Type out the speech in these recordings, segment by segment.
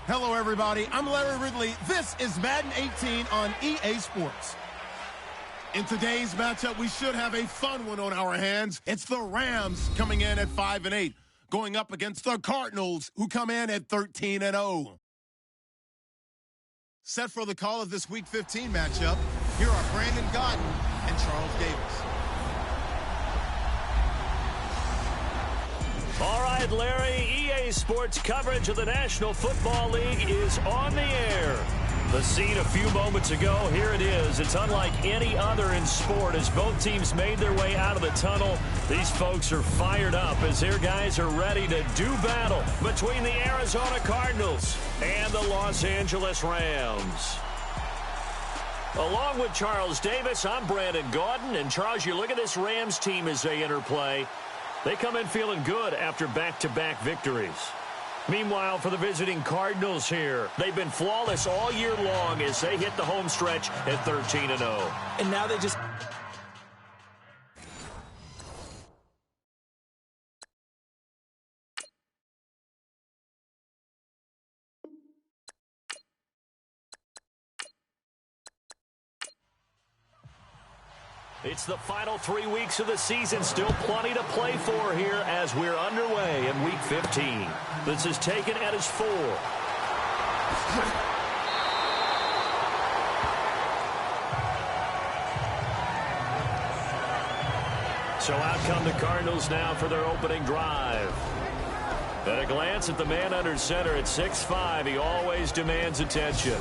Hello, everybody. I'm Larry Ridley. This is Madden 18 on EA Sports. In today's matchup, we should have a fun one on our hands. It's the Rams coming in at 5-8, going up against the Cardinals, who come in at 13-0. Set for the call of this Week 15 matchup, here are Brandon Gaudin and Charles Davis. All right, Larry, EA Sports coverage of the National Football League is on the air. The scene a few moments ago, here it is. It's unlike any other in sport as both teams made their way out of the tunnel. These folks are fired up as their guys are ready to do battle between the Arizona Cardinals and the Los Angeles Rams. Along with Charles Davis, I'm Brandon Gaudin. And Charles, you look at this Rams team as they interplay. They come in feeling good after back-to-back victories. Meanwhile, for the visiting Cardinals here, they've been flawless all year long as they hit the home stretch at 13-0. And now they just... It's the final 3 weeks of the season. Still plenty to play for here as we're underway in Week 15. This is taken at his 4. So out come the Cardinals now for their opening drive. At a glance at the man under center at 6'5", he always demands attention.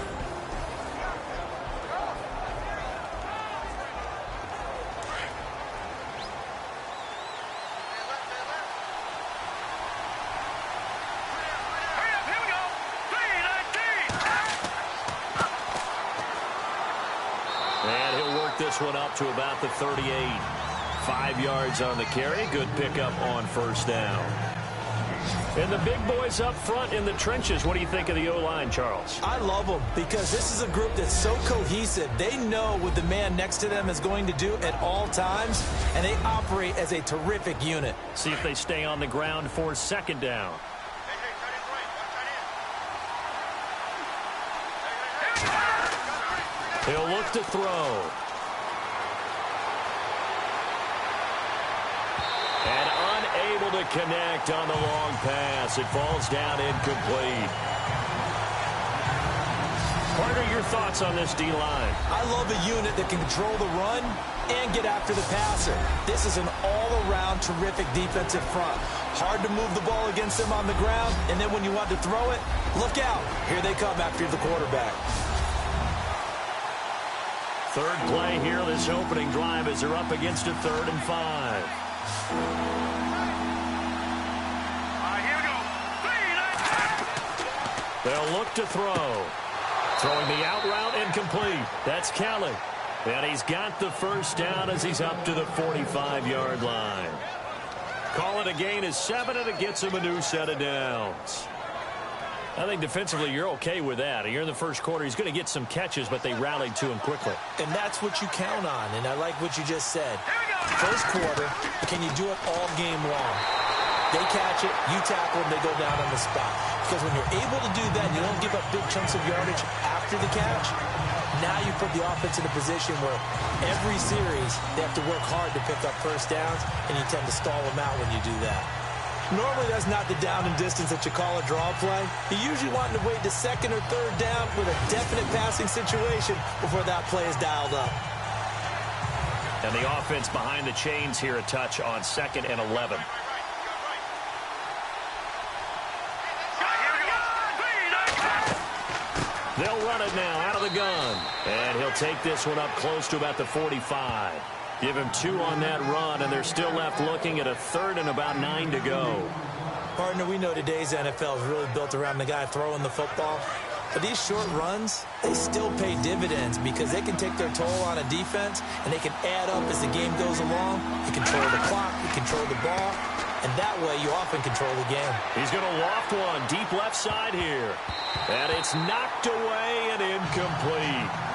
This one up to about the 38. 5 yards on the carry. Good pickup on first down. And the big boys up front in the trenches. What do you think of the O-line, Charles? I love them because this is a group that's so cohesive. They know what the man next to them is going to do at all times, and they operate as a terrific unit. See if they stay on the ground for second down. He'll look to throw. And unable to connect on the long pass. It falls down incomplete. Partner, your thoughts on this D-line? I love a unit that can control the run and get after the passer. This is an all-around terrific defensive front. Hard to move the ball against them on the ground, and then when you want to throw it, look out. Here they come after the quarterback. Third play here, this opening drive as they're up against a 3rd and 5. Here we go. They'll look to throw. Throwing the out route incomplete. That's Kelly. And he's got the first down as he's up to the 45-yard line. Call it a gain of 7, and it gets him a new set of downs. I think defensively you're okay with that. You're in the first quarter. He's going to get some catches, but they rallied to him quickly. And that's what you count on, and I like what you just said. First quarter, can you do it all game long? They catch it, you tackle them, they go down on the spot. Because when you're able to do that, you don't give up big chunks of yardage after the catch. Now you put the offense in a position where every series they have to work hard to pick up first downs, and you tend to stall them out when you do that. Normally, that's not the down and distance that you call a draw play. You usually want to wait to 2nd or 3rd down with a definite passing situation before that play is dialed up. And the offense behind the chains here a touch on 2nd and 11. They'll run it now out of the gun. And he'll take this one up close to about the 45. Give him 2 on that run, and they're still left looking at a 3rd and about 9 to go. Partner, we know today's NFL is really built around the guy throwing the football. But these short runs, they still pay dividends because they can take their toll on a defense, and they can add up as the game goes along. You control the clock, you control the ball, and that way you often control the game. He's going to loft one deep left side here. And it's knocked away and incomplete.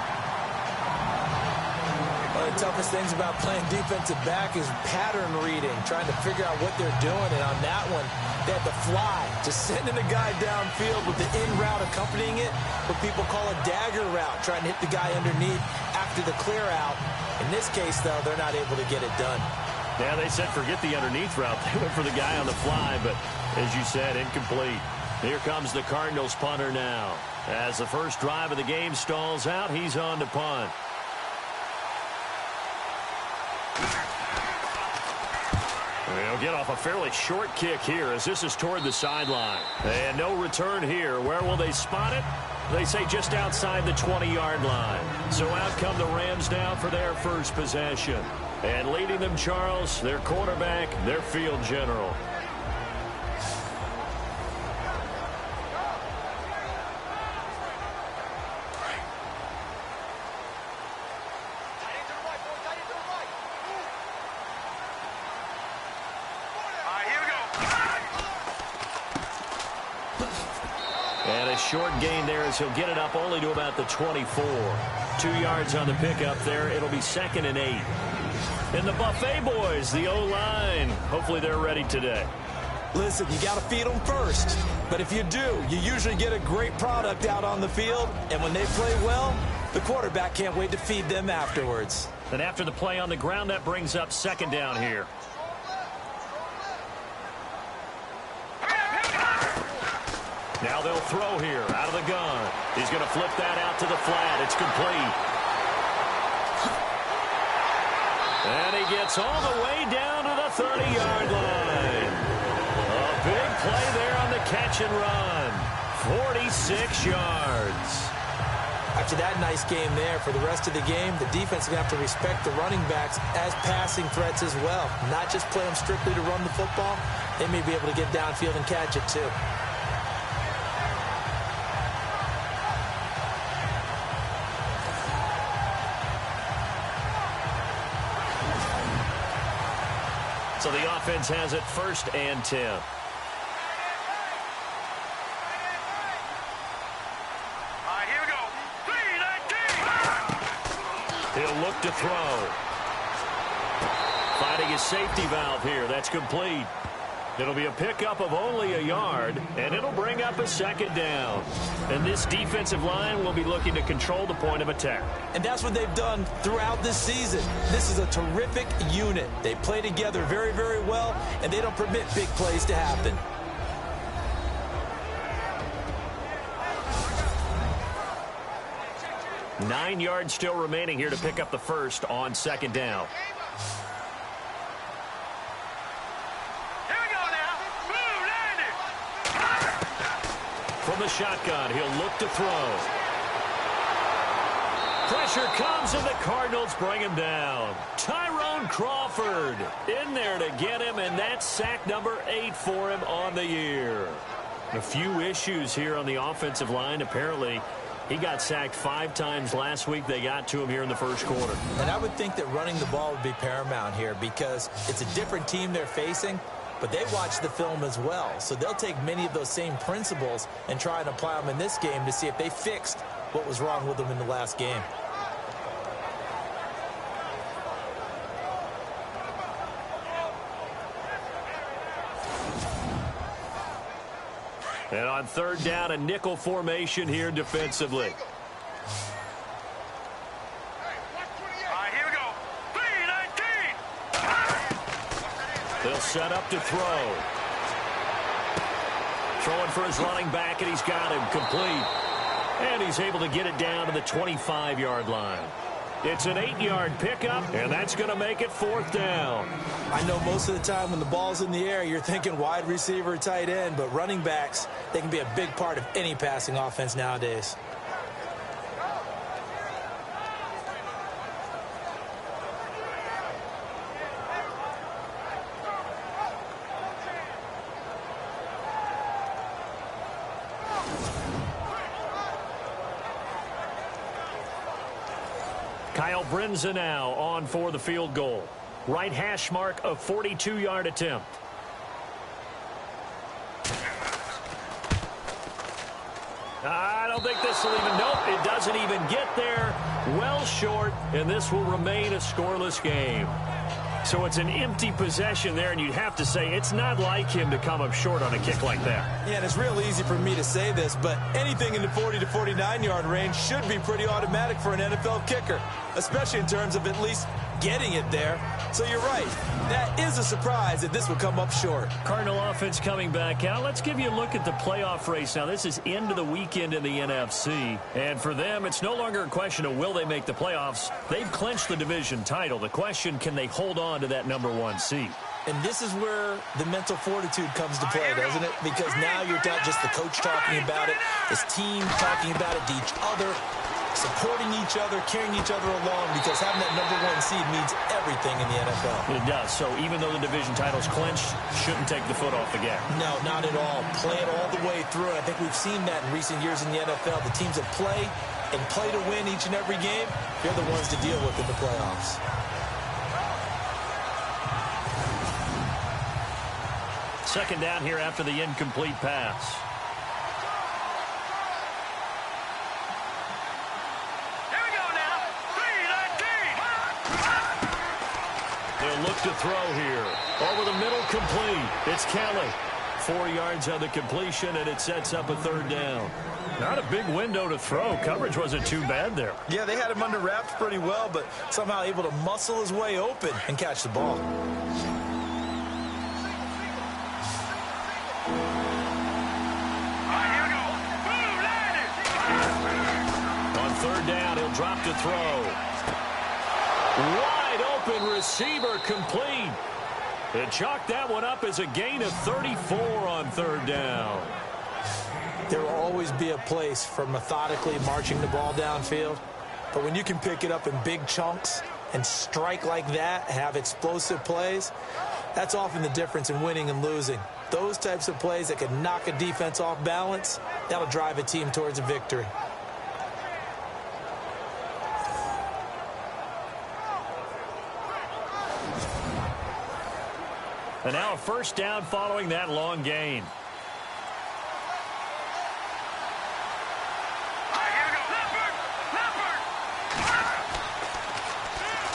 One of the toughest things about playing defensive back is pattern reading, trying to figure out what they're doing. And on that one, they had to fly, just sending a guy downfield with the in route accompanying it, what people call a dagger route, trying to hit the guy underneath after the clear out. In this case, though, they're not able to get it done. Yeah, they said forget the underneath route. They went for the guy on the fly, but as you said, incomplete. Here comes the Cardinals punter now. As the first drive of the game stalls out, he's on to punt. They'll get off a fairly short kick here as this is toward the sideline. And no return here. Where will they spot it? They say just outside the 20-yard line. So out come the Rams down for their first possession. And leading them, Charles, their quarterback, their field general. And a short gain there as he'll get it up only to about the 24. 2 yards on the pickup there. It'll be 2nd and 8. And the Buffet boys, the O-line, hopefully they're ready today. Listen, you got to feed them first. But if you do, you usually get a great product out on the field. And when they play well, the quarterback can't wait to feed them afterwards. And after the play on the ground, that brings up 2nd down here. Now they'll throw here out of the gun. He's going to flip that out to the flat. It's complete. And he gets all the way down to the 30-yard line. A big play there on the catch and run. 46 yards. After that nice game there, for the rest of the game, the defense is going to have to respect the running backs as passing threats as well. Not just play them strictly to run the football. They may be able to get downfield and catch it too. So the offense has it 1st and 10. Here we go. 3-19. He'll look to throw. Finding his safety valve here. That's complete. It'll be a pickup of only a yard, and it'll bring up a 2nd down. And this defensive line will be looking to control the point of attack. And that's what they've done throughout this season. This is a terrific unit. They play together very, very well, and they don't permit big plays to happen. Nine yards still remaining here to pick up the first on 2nd down. From the shotgun, he'll look to throw. Pressure comes, and the Cardinals bring him down. Tyrone Crawford in there to get him, and that's sack number 8 for him on the year. A few issues here on the offensive line. Apparently, he got sacked 5 times last week. They got to him here in the first quarter. And I would think that running the ball would be paramount here because it's a different team they're facing. But they watch the film as well, so they'll take many of those same principles and try and apply them in this game to see if they fixed what was wrong with them in the last game. And on 3rd down, a nickel formation here defensively. They'll set up to throw. Throwing for his running back, and he's got him complete. And he's able to get it down to the 25-yard line. It's an 8-yard pickup, and that's going to make it 4th down. I know most of the time when the ball's in the air, you're thinking wide receiver, tight end, but running backs, they can be a big part of any passing offense nowadays. Kyle Brinza now on for the field goal. Right hash mark of 42-yard attempt. don't think this will even, nope, it doesn't even get there. Well short, and this will remain a scoreless game. So it's an empty possession there, and you'd have to say it's not like him to come up short on a kick like that. Yeah, and it's real easy for me to say this, but anything in the 40 to 49-yard range should be pretty automatic for an NFL kicker, especially in terms of at least getting it there. So you're right. That is a surprise that this would come up short. Cardinal offense coming back out. Let's give you a look at the playoff race. Now, this is end of the weekend in the NFC. And for them, it's no longer a question of will they make the playoffs. They've clinched the division title. The question, can they hold on to that #1 seed? And this is where the mental fortitude comes to play, doesn't it? Because now you're not just the coach talking about it, this team talking about it to each other, supporting each other, carrying each other along, because having that #1 seed means everything in the NFL. It does. So even though the division title's clinched, shouldn't take the foot off the gas. No, not at all. Play it all the way through. And I think we've seen that in recent years in the NFL. The teams that play and play to win each and every game, they're the ones to deal with in the playoffs. Second down here after the incomplete pass. They'll look to throw here. Over the middle, complete. It's Kelly. 4 yards on the completion, and it sets up a third down. Not a big window to throw. Coverage wasn't too bad there. Yeah, they had him under wraps pretty well, but somehow able to muscle his way open and catch the ball. On third down, he'll drop to throw. Wide open receiver, complete. It chalked that one up as a gain of 34 on third down. There will always be a place for methodically marching the ball downfield. But when you can pick it up in big chunks and strike like that, have explosive plays, that's often the difference in winning and losing. Those types of plays that can knock a defense off balance, that'll drive a team towards a victory. And now a first down following that long gain.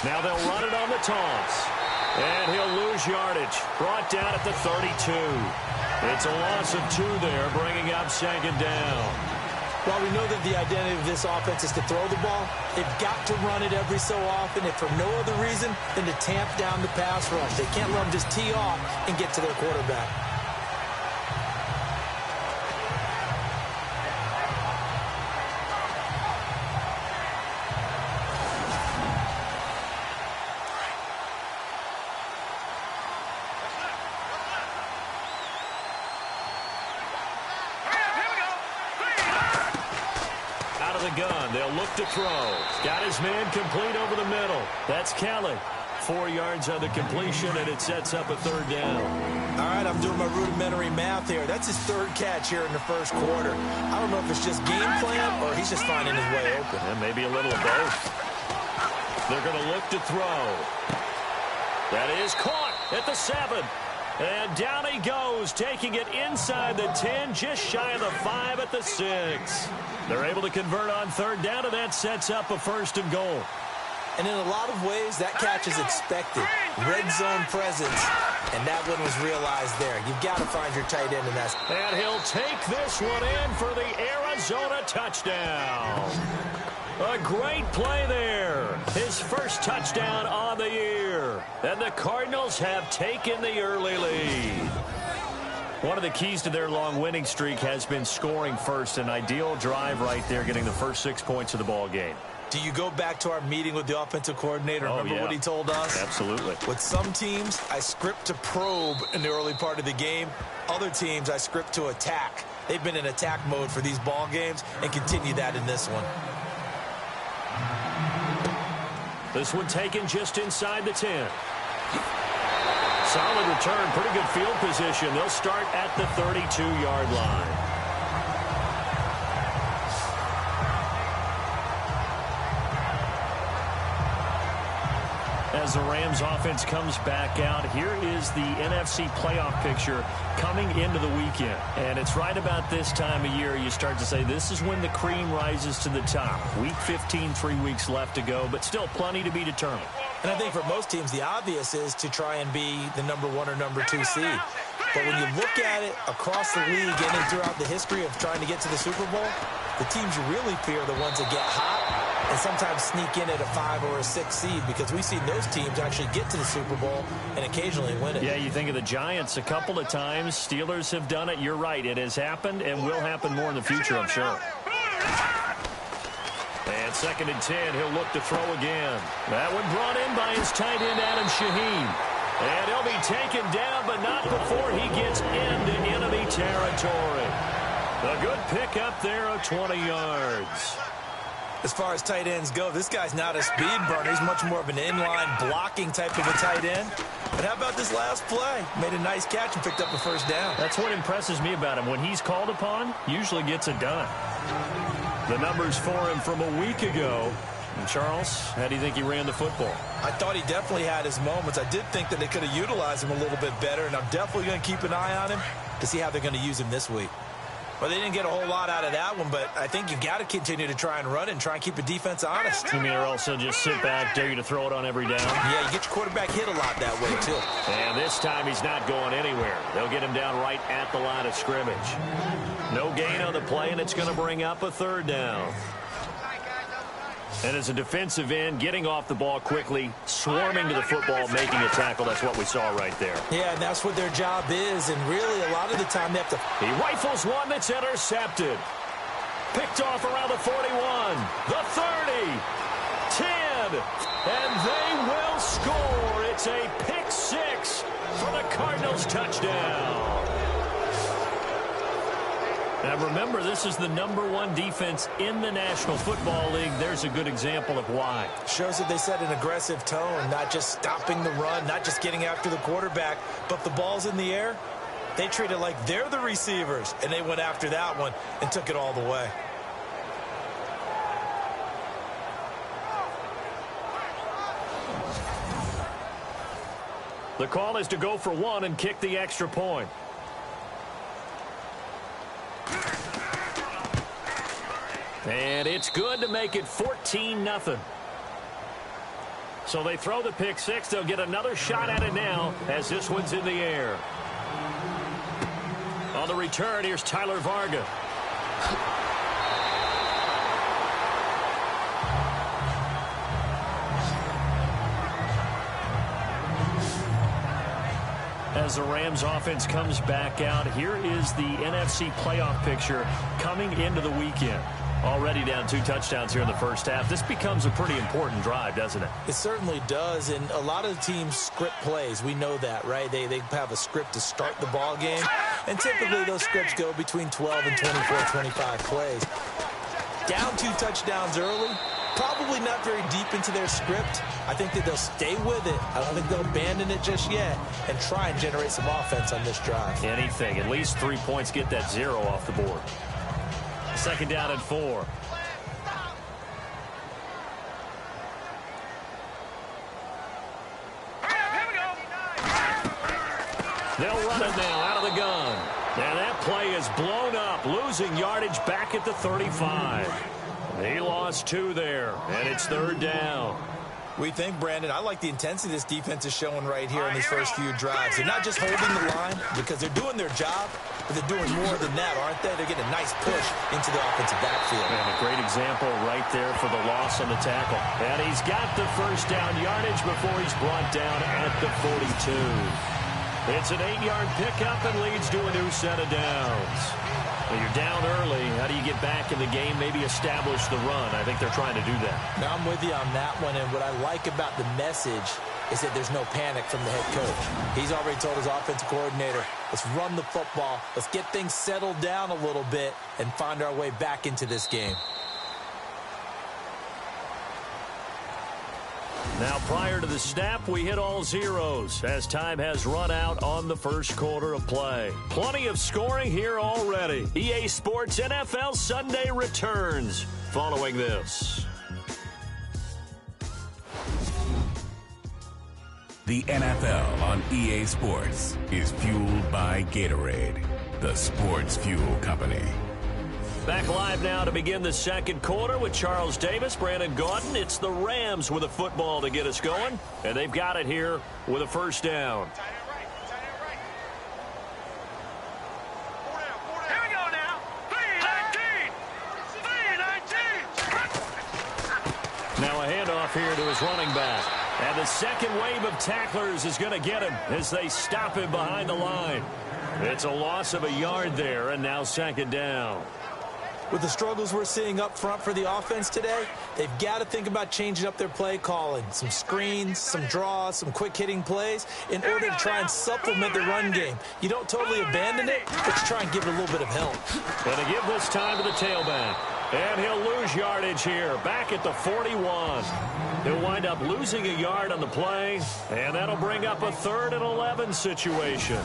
Now they'll run it on the toss. And he'll lose yardage. Brought down at the 32. It's a loss of 2 there, bringing up second down. While we know that the identity of this offense is to throw the ball, they've got to run it every so often, if for no other reason than to tamp down the pass rush. They can't let them just tee off and get to their quarterback. Gun. They'll look to throw. Got his man complete over the middle. That's Kelly. 4 yards on the completion, and it sets up a third down. All right, I'm doing my rudimentary math here. That's his third catch here in the first quarter. I don't know if it's just game plan or he's just finding his way open. And maybe a little of both. They're going to look to throw. That is caught at the 7. And down he goes, taking it inside the 10, just shy of the 5 at the 6. They're able to convert on third down, and that sets up a first and goal. And in a lot of ways, that catch is expected. Red zone presence, and that one was realized there. You've got to find your tight end in that. And he'll take this one in for the Arizona touchdown. A great play there. His first touchdown on the year. And the Cardinals have taken the early lead. One of the keys to their long winning streak has been scoring first. An ideal drive right there, getting the first 6 points of the ball game. Do you go back to our meeting with the offensive coordinator? Remember what he told us? Absolutely. With some teams, I script to probe in the early part of the game. Other teams, I script to attack. They've been in attack mode for these ball games and continue that in this one. This one taken just inside the 10. Solid return, pretty good field position. They'll start at the 32-yard line. As the Rams offense comes back out, here is the NFC playoff picture coming into the weekend. And it's right about this time of year you start to say this is when the cream rises to the top. Week 15, 3 weeks left to go, but still plenty to be determined. And I think for most teams, the obvious is to try and be the number 1 or number 2 seed. But when you look at it across the league and throughout the history of trying to get to the Super Bowl, the teams you really fear are the ones that get hot and sometimes sneak in at a 5 or a 6 seed, because we've seen those teams actually get to the Super Bowl and occasionally win it. Yeah, you think of the Giants a couple of times. Steelers have done it. You're right. It has happened and will happen more in the future, I'm sure. And 2nd and 10, he'll look to throw again. That one brought in by his tight end, Adam Shaheen. And he'll be taken down, but not before he gets into enemy territory. A good pickup there of 20 yards. As far as tight ends go, this guy's not a speed burner. He's much more of an inline blocking type of a tight end. But how about this last play? Made a nice catch and picked up a first down. That's what impresses me about him. When he's called upon, usually gets it done. The numbers for him from a week ago. And Charles, how do you think he ran the football? I thought he definitely had his moments. I did think that they could have utilized him a little bit better, and I'm definitely going to keep an eye on him to see how they're going to use him this week. Well, they didn't get a whole lot out of that one, but I think you've got to continue to try and run it and try and keep the defense honest. You mean, or also just sit back, dare you to throw it on every down? Yeah, you get your quarterback hit a lot that way, too. And this time he's not going anywhere. They'll get him down right at the line of scrimmage. No gain on the play, and it's going to bring up a 3rd down. And as a defensive end, getting off the ball quickly, swarming to the football, making a tackle, that's what we saw right there. Yeah, and that's what their job is, and really a lot of the time they have to... He rifles one that's intercepted. Picked off around the 41, the 30, 10, and they will score. It's a pick 6 for the Cardinals touchdown. Now remember, this is the number 1 defense in the National Football League. There's a good example of why. Shows that they set an aggressive tone, not just stopping the run, not just getting after the quarterback, but the ball's in the air. They treat it like they're the receivers, and they went after that one and took it all the way. The call is to go for 1 and kick the extra point. And it's good to make it 14-0. So they throw the pick 6. They'll get another shot at it now as this one's in the air. On the return, here's Tyler Varga. As the Rams offense comes back out, here is the NFC playoff picture coming into the weekend. Already down 2 touchdowns here in the first half. This becomes a pretty important drive, doesn't it? It certainly does, and a lot of the teams script plays. We know that, right? They have a script to start the ball game, and typically those scripts go between 12 and 24, 25 plays. Down 2 touchdowns early, probably not very deep into their script. I think that they'll stay with it. I don't think they'll abandon it just yet and try and generate some offense on this drive. Anything. At least 3 points, get that 0 off the board. 2nd down and 4. They'll run it now out of the gun. And that play is blown up, losing yardage back at the 35. He lost 2 there, and it's 3rd down. We think, Brandon, I like the intensity this defense is showing right here in these first few drives. They're not just holding the line because they're doing their job, but they're doing more than that, aren't they? They're getting a nice push into the offensive backfield. And a great example right there for the loss on the tackle. And he's got the first down yardage before he's brought down at the 42. It's an 8-yard pickup and leads to a new set of downs. Well, you're down early. How do you get back in the game, maybe establish the run? I think they're trying to do that. Now, I'm with you on that one, and what I like about the message is that there's no panic from the head coach. He's already told his offensive coordinator, let's run the football, let's get things settled down a little bit and find our way back into this game. Now, prior to the snap, we hit all zeros as time has run out on the first quarter of play. Plenty of scoring here already. EA Sports NFL Sunday returns following this. The NFL on EA Sports is fueled by Gatorade, the sports fuel company. Back live now to begin the second quarter with Charles Davis, Brandon Gaudin. It's the Rams with a football to get us going, and they've got it here with a first down. Here we go now. 3-19. 3-19. Now a handoff here to his running back. And the second wave of tacklers is going to get him as they stop him behind the line. It's a loss of a yard there, and now second down. With the struggles we're seeing up front for the offense today, they've got to think about changing up their play calling. Some screens, some draws, some quick-hitting plays in order to try and supplement the run game. You don't totally abandon it, but you try and give it a little bit of help. And to give this time to the tailback. And he'll lose yardage here, back at the 41. He'll wind up losing a yard on the play, and that'll bring up a 3rd and 11 situation.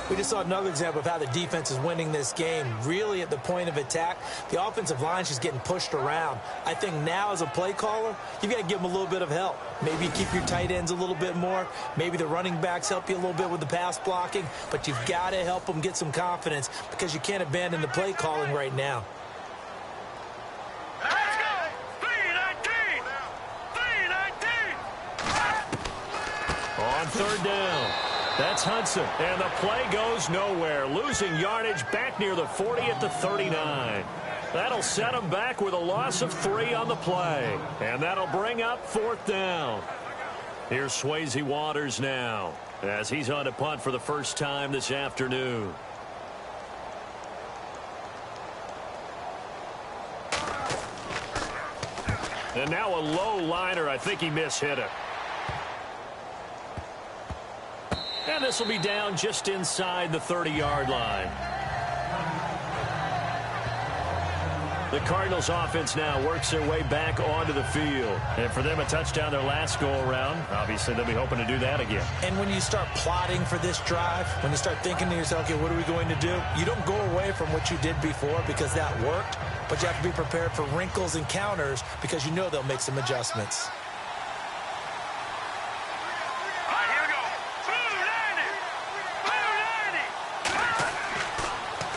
We just saw another example of how the defense is winning this game. Really at the point of attack, the offensive line is just getting pushed around. I think now as a play caller, you've got to give them a little bit of help. Maybe you keep your tight ends a little bit more. Maybe the running backs help you a little bit with the pass blocking. But you've got to help them get some confidence because you can't abandon the play calling right now. Let's go. 3-19. 3-19. On third down. That's Hudson, and the play goes nowhere. Losing yardage back near the 40 at the 39. That'll set him back with a loss of 3 on the play, and that'll bring up 4th down. Here's Swayze Waters now as he's on to punt for the first time this afternoon. And now a low liner. I think he mishit it. And this will be down just inside the 30-yard line. The Cardinals offense now works their way back onto the field. And for them, a touchdown their last go-around. Obviously, they'll be hoping to do that again. And when you start plotting for this drive, when you start thinking to yourself, okay, what are we going to do? You don't go away from what you did before because that worked. But you have to be prepared for wrinkles and counters because you know they'll make some adjustments.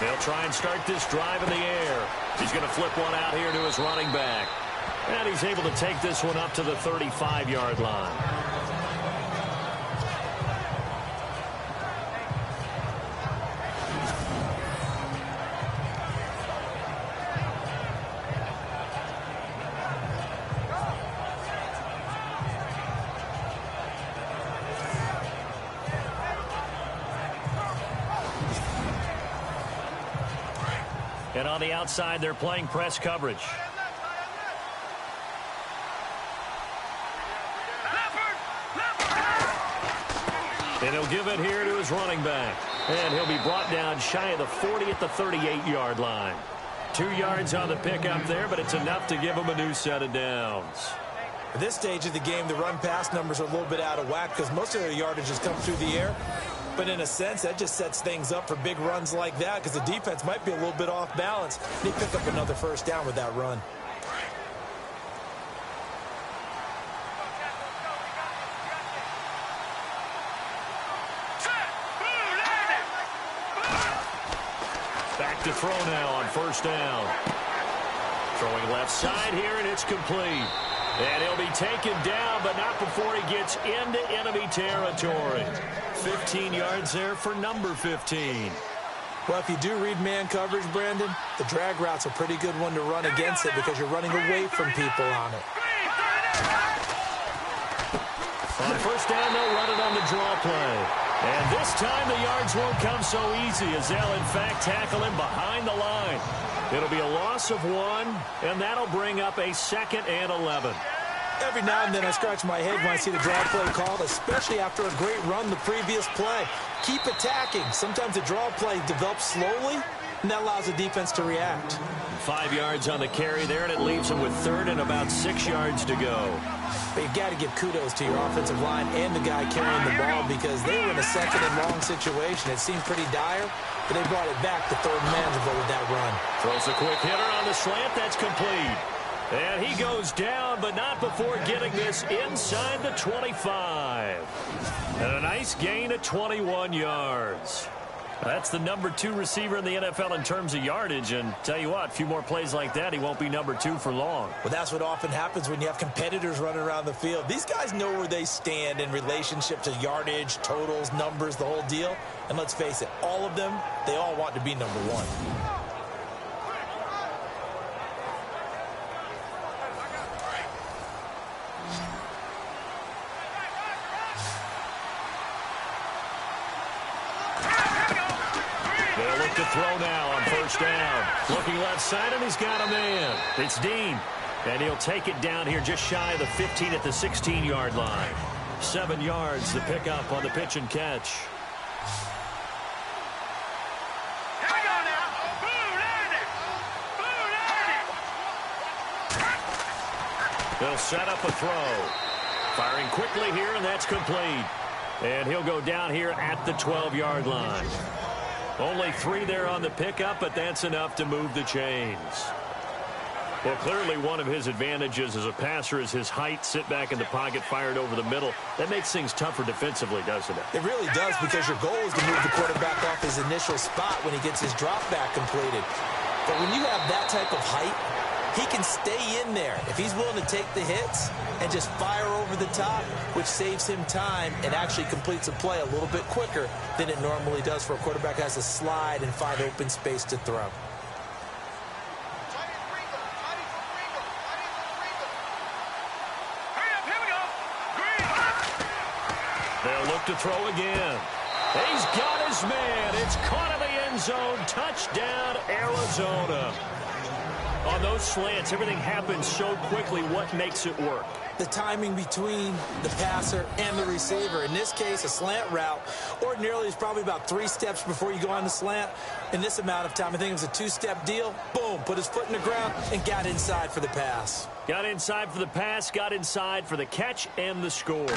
They'll try and start this drive in the air. He's going to flip one out here to his running back. And he's able to take this one up to the 35-yard line. And on the outside, they're playing press coverage. And he'll give it here to his running back. And he'll be brought down shy of the 40 at the 38-yard line. 2 yards on the pickup there, but it's enough to give him a new set of downs. At this stage of the game, the run-pass numbers are a little bit out of whack because most of their yardage has come through the air. But in a sense, that just sets things up for big runs like that because the defense might be a little bit off balance. They pick up another first down with that run. Back to throw now on first down. Throwing left side here, and it's complete. And he'll be taken down, but not before he gets into enemy territory. 15 yards there for number 15. Well, if you do read man coverage, Brandon, the drag route's a pretty good one to run against it because you're running away from people on it. On first down, they'll run it on the draw play. And this time the yards won't come so easy as they'll, in fact, tackle him behind the line. It'll be a loss of 1, and that'll bring up a 2nd and 11. Every now and then I scratch my head when I see the draw play called, especially after a great run the previous play. Keep attacking. Sometimes the draw play develops slowly, and that allows the defense to react. 5 yards on the carry there, and it leaves them with 3rd and about 6 yards to go. But you've got to give kudos to your offensive line and the guy carrying the ball because they were in a 2nd and long situation. It seemed pretty dire, but they brought it back to 3rd and manageable with that run. Throws a quick hitter on the slant. That's complete. And he goes down, but not before getting this inside the 25. And a nice gain of 21 yards. That's the number 2 receiver in the NFL in terms of yardage. And tell you what, a few more plays like that, he won't be number 2 for long. Well, that's what often happens when you have competitors running around the field. These guys know where they stand in relationship to yardage, totals, numbers, the whole deal. And let's face it, all of them, they all want to be number 1. To throw now on first down. Looking left side, and he's got a man. It's Dean. And he'll take it down here just shy of the 15 at the 16-yard line. 7 yards, the pickup on the pitch and catch. Here we go now. They'll set up a throw. Firing quickly here, and that's complete. And he'll go down here at the 12-yard line. Only 3 there on the pickup, but that's enough to move the chains. Well, clearly one of his advantages as a passer is his height. Sit back in the pocket, fired over the middle. That makes things tougher defensively, doesn't it? It really does, because your goal is to move the quarterback off his initial spot when he gets his drop back completed. But when you have that type of height, he can stay in there if he's willing to take the hits and just fire over the top, which saves him time and actually completes a play a little bit quicker than it normally does for a quarterback who has to slide and find open space to throw. They'll look to throw again. He's got his man. It's caught in the end zone. Touchdown, Arizona. On those slants, everything happens so quickly. What makes it work? The timing between the passer and the receiver. In this case, a slant route ordinarily is probably about 3 steps before you go on the slant. In this amount of time, I think it was a 2-step deal. Boom, put his foot in the ground and got inside for the pass. Got inside for the pass, got inside for the catch and the score.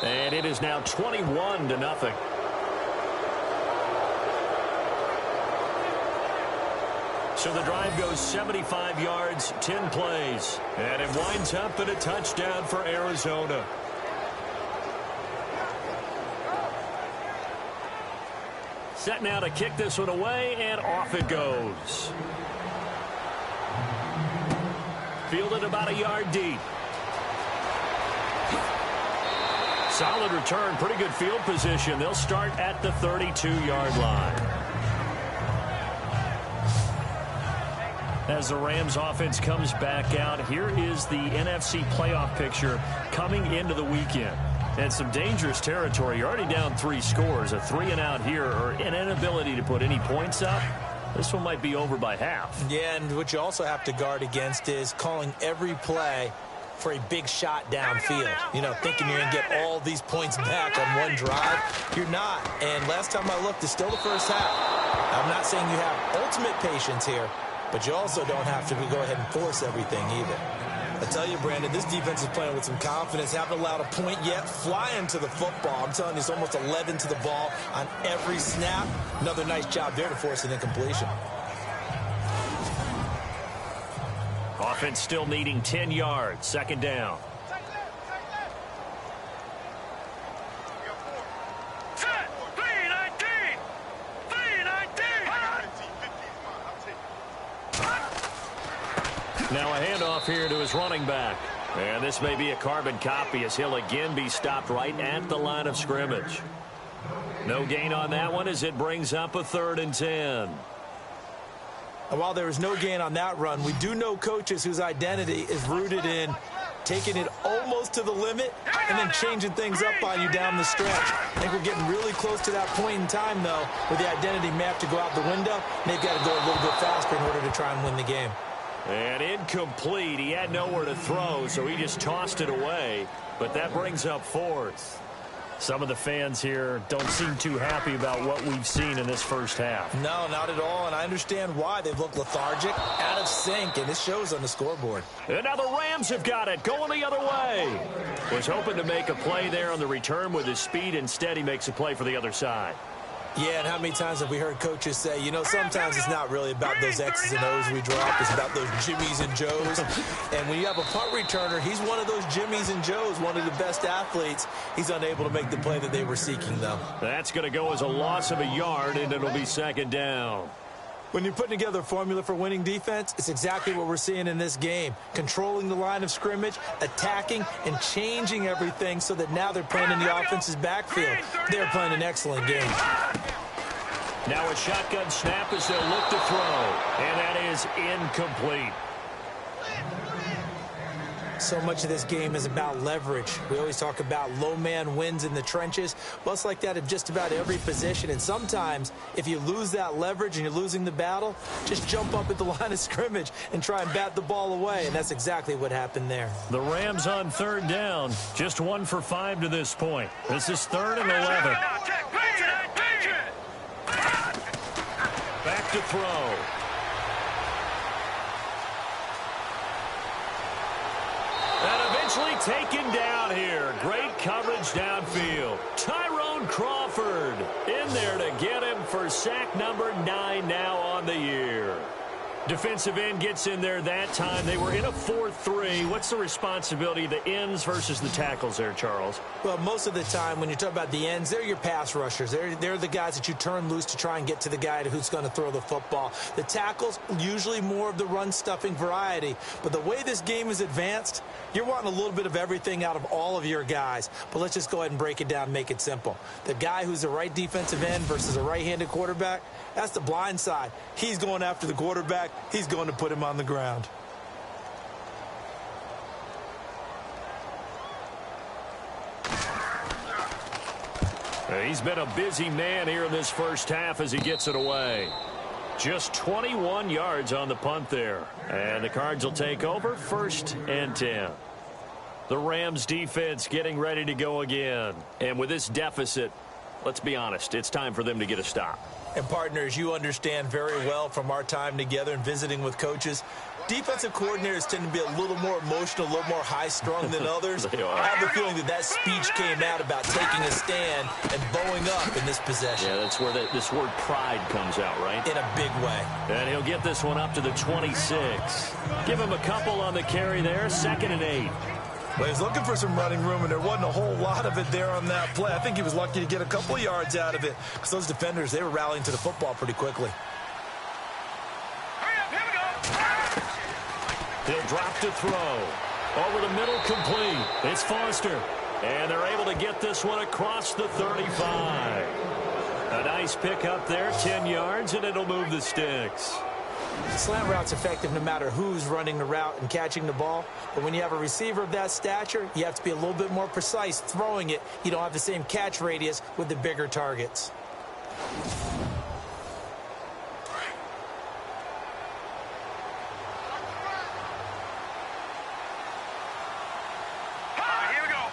And it is now 21-0. So the drive goes 75 yards, 10 plays. And it winds up in a touchdown for Arizona. Set now to kick this one away, and off it goes. Fielded about a yard deep. Solid return, pretty good field position. They'll start at the 32-yard line. As the Rams offense comes back out, here is the NFC playoff picture coming into the weekend. And some dangerous territory. You're already down 3 scores. A 3-and-out here, or an inability to put any points up. This one might be over by half. Yeah, and what you also have to guard against is calling every play for a big shot downfield. You know, thinking you're going to get all these points back on one drive. You're not. And last time I looked, it's still the first half. I'm not saying you have ultimate patience here, but you also don't have to go ahead and force everything either. I tell you, Brandon, this defense is playing with some confidence. Haven't allowed a point yet. Flying to the football. I'm telling you, it's almost 11 to the ball on every snap. Another nice job there to force an incompletion. Offense still needing 10 yards. 2nd down. Now a handoff here to his running back. And this may be a carbon copy as he'll again be stopped right at the line of scrimmage. No gain on that one as it brings up a 3rd and 10. And while there is no gain on that run, we do know coaches whose identity is rooted in taking it almost to the limit and then changing things up on you down the stretch. I think we're getting really close to that point in time, though, where the identity may have to go out the window. They've got to go a little bit faster in order to try and win the game. And incomplete. He had nowhere to throw, so he just tossed it away. But that brings up 4th. Some of the fans here don't seem too happy about what we've seen in this first half. No, not at all, and I understand why. They've looked lethargic, out of sync, and it shows on the scoreboard. And now the Rams have got it, going the other way. Was hoping to make a play there on the return with his speed. Instead, he makes a play for the other side. Yeah, and how many times have we heard coaches say, you know, sometimes it's not really about those X's and O's we drop. It's about those Jimmies and Joes. And when you have a punt returner, he's one of those Jimmies and Joes, one of the best athletes. He's unable to make the play that they were seeking, though. That's going to go as a loss of a yard, and it'll be second down. When you're putting together a formula for winning defense, it's exactly what we're seeing in this game. Controlling the line of scrimmage, attacking, and changing everything so that now they're playing in the offense's backfield. They're playing an excellent game. Now a shotgun snap as they'll look to throw, and that is incomplete. So much of this game is about leverage. We always talk about low man wins in the trenches. Well, it's like that in just about every position. And sometimes, if you lose that leverage and you're losing the battle, just jump up at the line of scrimmage and try and bat the ball away. And that's exactly what happened there. The Rams on third down. Just 1 for 5 to this point. This is 3rd and 11. Back to throw. And eventually taken down here. Great coverage downfield. Tyrone Crawford in there to get him for sack number 9 now on the year. Defensive end gets in there that time. They were in a 4-3. What's the responsibility of the ends versus the tackles there, Charles? Well, most of the time when you talk about the ends, they're your pass rushers. They're the guys that you turn loose to try and get to the guy who's going to throw the football. The tackles, usually more of the run-stuffing variety. But the way this game is advanced, you're wanting a little bit of everything out of all of your guys. But let's just go ahead and break it down and make it simple. The guy who's the right defensive end versus a right-handed quarterback, that's the blind side. He's going after the quarterback. He's going to put him on the ground. He's been a busy man here in this first half as he gets it away. Just 21 yards on the punt there. And the Cards will take over 1st and 10. The Rams defense getting ready to go again. And with this deficit, let's be honest, it's time for them to get a stop. And partners, you understand very well from our time together and visiting with coaches, defensive coordinators tend to be a little more emotional, a little more high-strung than others. I have the feeling that speech came out about taking a stand and bowing up in this possession. Yeah, that's where this word pride comes out, right? In a big way. And he'll get this one up to the 26. Give him a couple on the carry there, 2nd and 8. Well, he was looking for some running room, and there wasn't a whole lot of it there on that play. I think he was lucky to get a couple yards out of it because those defenders, they were rallying to the football pretty quickly. He'll drop to throw. Over the middle, complete. It's Foster. And they're able to get this one across the 35. A nice pick up there, 10 yards, and it'll move the sticks. The slant route's effective no matter who's running the route and catching the ball. But when you have a receiver of that stature, you have to be a little bit more precise throwing it. You don't have the same catch radius with the bigger targets. Here we go.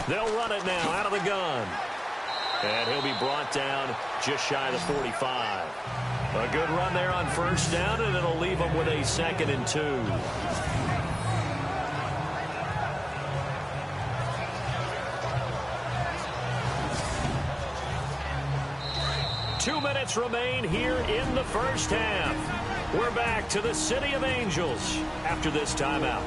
3-19. They'll run it now out of the gun. And he'll be brought down just shy of the 45. A good run there on 1st down, and it'll leave them with a 2nd and 2. 2 minutes remain here in the first half. We're back to the City of Angels after this timeout.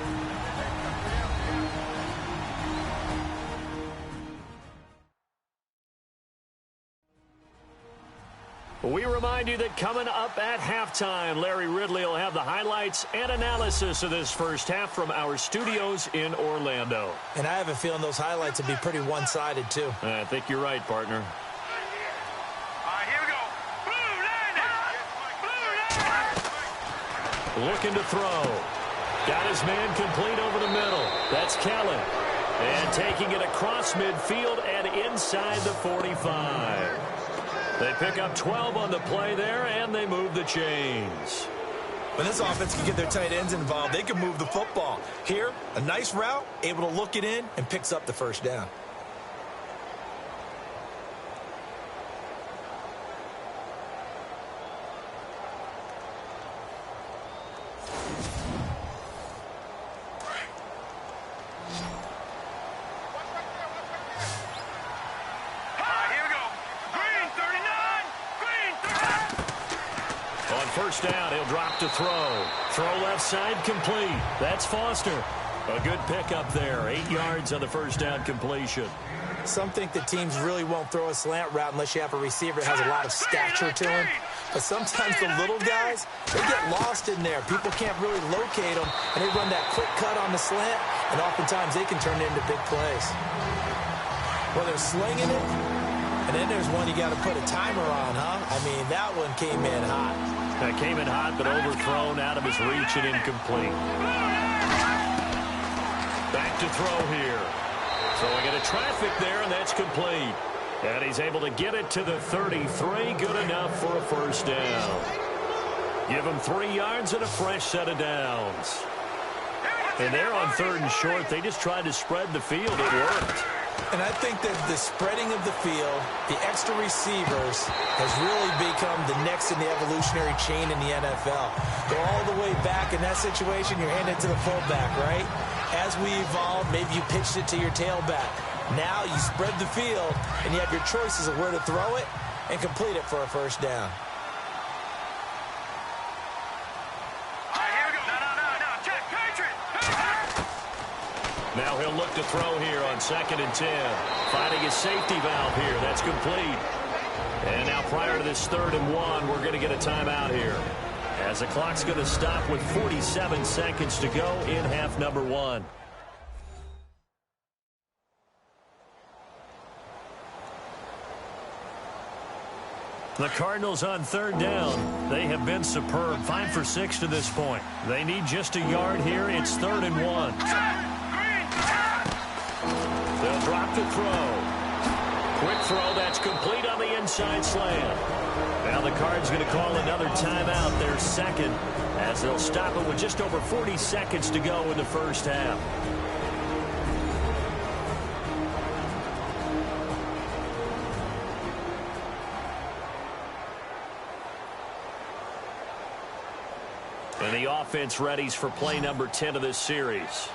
We remind you that coming up at halftime, Larry Ridley will have the highlights and analysis of this first half from our studios in Orlando. And I have a feeling those highlights will be pretty one-sided, too. I think you're right, partner. Here we go. Blue line. Looking to throw. Got his man complete over the middle. That's Kellen. And taking it across midfield and inside the 45. They pick up 12 on the play there, and they move the chains. When this offense can get their tight ends involved, they can move the football. Here, a nice route, able to look it in, and picks up the 1st down. first down. He'll drop to throw. Throw left side complete. That's Foster. A good pickup there. 8 yards on the first down completion. Some think that teams really won't throw a slant route unless you have a receiver that has a lot of stature to him. But sometimes the little guys, they get lost in there. People can't really locate them, and they run that quick cut on the slant, and oftentimes they can turn it into big plays. Well, they're slinging it, and then there's one you got to put a timer on, huh? I mean, that one came in hot. That came in hot, but overthrown, out of his reach and incomplete. Back to throw here. Throwing into traffic there, and that's complete. And he's able to get it to the 33. Good enough for a first down. Give him 3 yards and a fresh set of downs. And they're on 3rd and short. They just tried to spread the field. It worked. And I think that the spreading of the field, the extra receivers, has really become the next in the evolutionary chain in the NFL. Go all the way back in that situation, you're handed to the fullback, right? As we evolve, maybe you pitched it to your tailback. Now you spread the field, and you have your choices of where to throw it and complete it for a first down. Now he'll look to throw here on 2nd and 10. Finding his safety valve here. That's complete. And now prior to this 3rd and 1, we're going to get a timeout here, as the clock's going to stop with 47 seconds to go in half number 1. The Cardinals on 3rd down. They have been superb. 5 for 6 to this point. They need just a yard here. It's 3rd and 1. They'll drop to throw. Quick throw. That's complete on the inside slant. Now the Cards going to call another timeout, their 2nd, as they'll stop it with just over 40 seconds to go in the first half. And the offense readies for play number 10 of this series.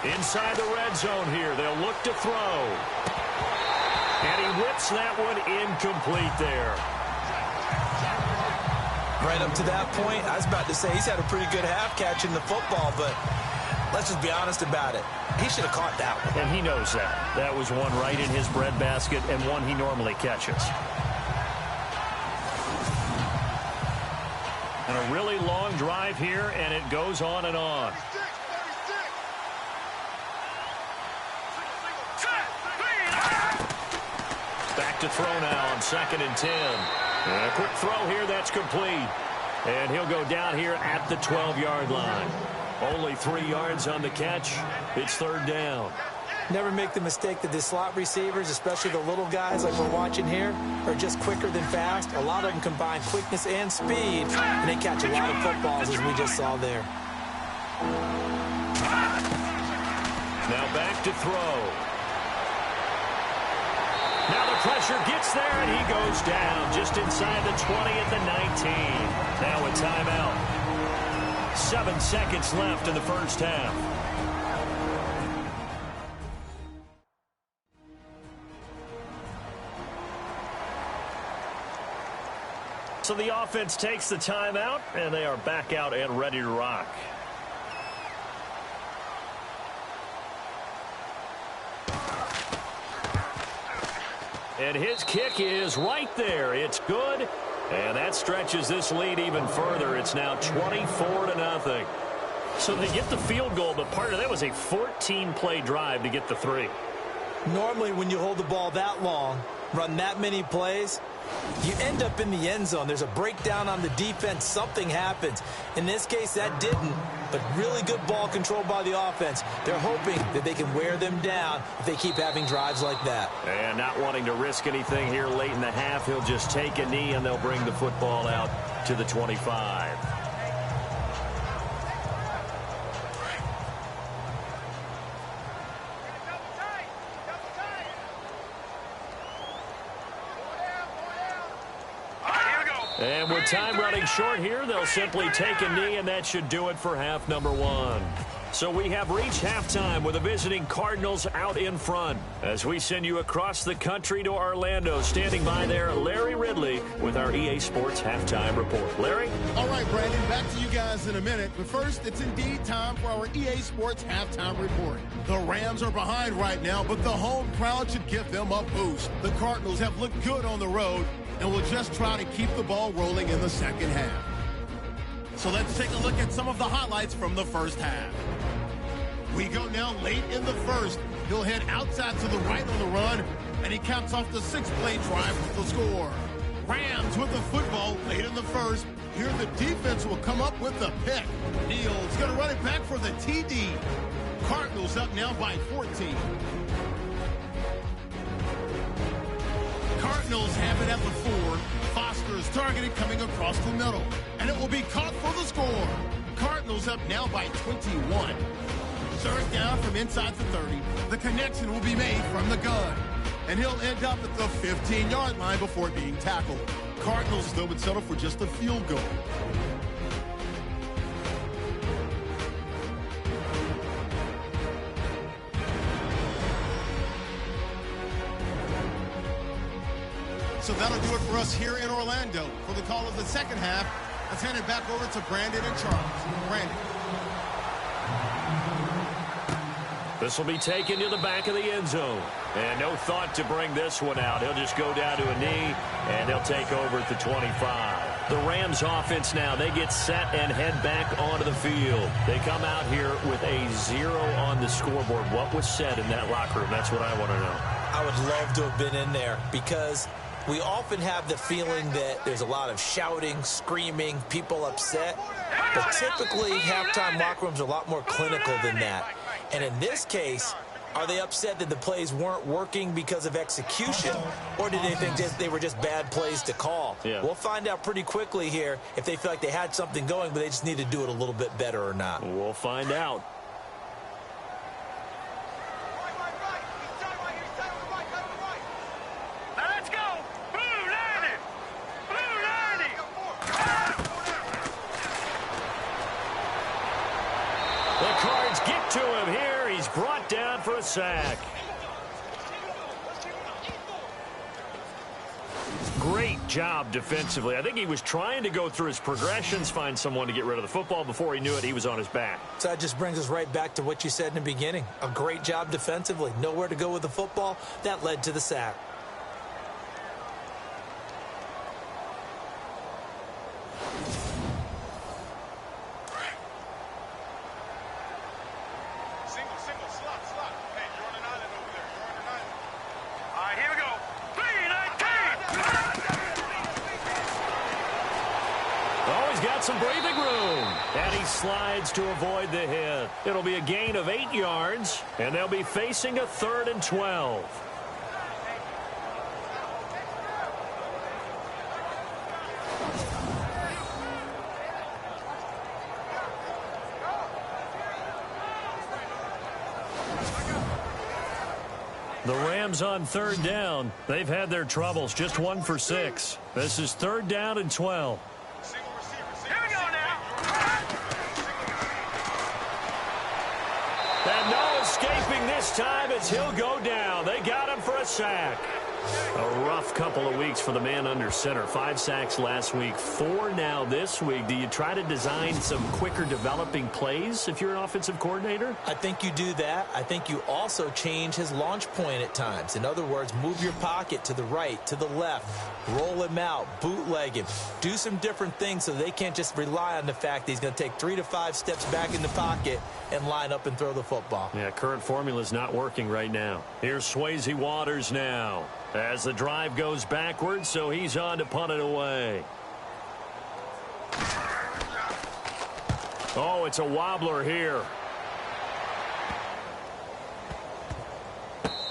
Inside the red zone here. They'll look to throw. And he whips that one incomplete there. Right up to that point, I was about to say he's had a pretty good half catching the football, but let's just be honest about it. He should have caught that one. And he knows that. That was one right in his breadbasket and one he normally catches. And a really long drive here, and it goes on and on. Back to throw now on 2nd and 10. And a quick throw here, that's complete. And he'll go down here at the 12-yard line. Only 3 yards on the catch. It's 3rd down. Never make the mistake that the slot receivers, especially the little guys like we're watching here, are just quicker than fast. A lot of them combine quickness and speed, and they catch a lot of footballs, as we just saw there. Now back to throw. Now the pressure gets there, and he goes down just inside the 20 at the 19. Now a timeout. 7 seconds left in the first half. So the offense takes the timeout, and they are back out and ready to rock. And his kick is right there. It's good. And that stretches this lead even further. It's now 24-0. So they get the field goal, but part of that was a 14-play drive to get the 3. Normally, when you hold the ball that long, run that many plays, you end up in the end zone. There's a breakdown on the defense. Something happens. In this case, that didn't, but really good ball control by the offense. They're hoping that they can wear them down if they keep having drives like that. And not wanting to risk anything here late in the half, he'll just take a knee, and they'll bring the football out to the 25. And with time running short here, they'll simply take a knee, and that should do it for half number 1. So we have reached halftime with the visiting Cardinals out in front. As we send you across the country to Orlando, standing by there, Larry Ridley with our EA Sports Halftime Report. Larry? All right, Brandon, back to you guys in a minute. But first, it's indeed time for our EA Sports Halftime Report. The Rams are behind right now, but the home crowd should give them a boost. The Cardinals have looked good on the road and will just try to keep the ball rolling in the second half. So let's take a look at some of the highlights from the first half. We go now late in the first. He'll head outside to the right on the run, and he caps off the 6-play drive with the score. Rams with the football late in the first. Here the defense will come up with the pick. Neal's going to run it back for the TD. Cardinals up now by 14. Cardinals have it at the 4. Foster's targeted coming across the middle, and it will be caught for the score. Cardinals up now by 21. Third down from inside the 30. The connection will be made from the gun, and he'll end up at the 15-yard line before being tackled. Cardinals, though, would settle for just a field goal. So that'll do it for us here in Orlando. For the call of the second half, let's hand it back over to Brandon and Charles. Brandon. This will be taken to the back of the end zone. And no thought to bring this one out. He'll just go down to a knee, and they'll take over at the 25. The Rams offense now, they get set and head back onto the field. They come out here with a 0 on the scoreboard. What was said in that locker room? That's what I want to know. I would love to have been in there because we often have the feeling that there's a lot of shouting, screaming, people upset. But typically, halftime locker rooms are a lot more clinical than that. And in this case, are they upset that the plays weren't working because of execution, or did they think they were just bad plays to call? Yeah. We'll find out pretty quickly here if they feel like they had something going, but they just need to do it a little bit better or not. We'll find out. To him here. He's brought down for a sack. Great job defensively. I think he was trying to go through his progressions, find someone to get rid of the football. Before he knew it, he was on his back. So that just brings us right back to what you said in the beginning. A great job defensively. Nowhere to go with the football. That led to the sack. Some breathing room, and he slides to avoid the hit. It'll be a gain of 8 yards, and they'll be facing a 3rd and 12. The Rams on 3rd down. They've had their troubles, just 1 for 6. This is 3rd down and 12. And no escaping this time as he'll go down. They got him for a sack. A rough couple of weeks for the man under center. 5 sacks last week, 4 now this week. Do you try to design some quicker developing plays if you're an offensive coordinator? I think you do that. I think you also change his launch point at times. In other words, move your pocket to the right, to the left, roll him out, bootleg him. Do some different things so they can't just rely on the fact that he's going to take 3 to 5 steps back in the pocket and line up and throw the football. Yeah, current formula is not working right now. Here's Swayze Waters now as the drive goes backwards, so he's on to punt it away. Oh, it's a wobbler here.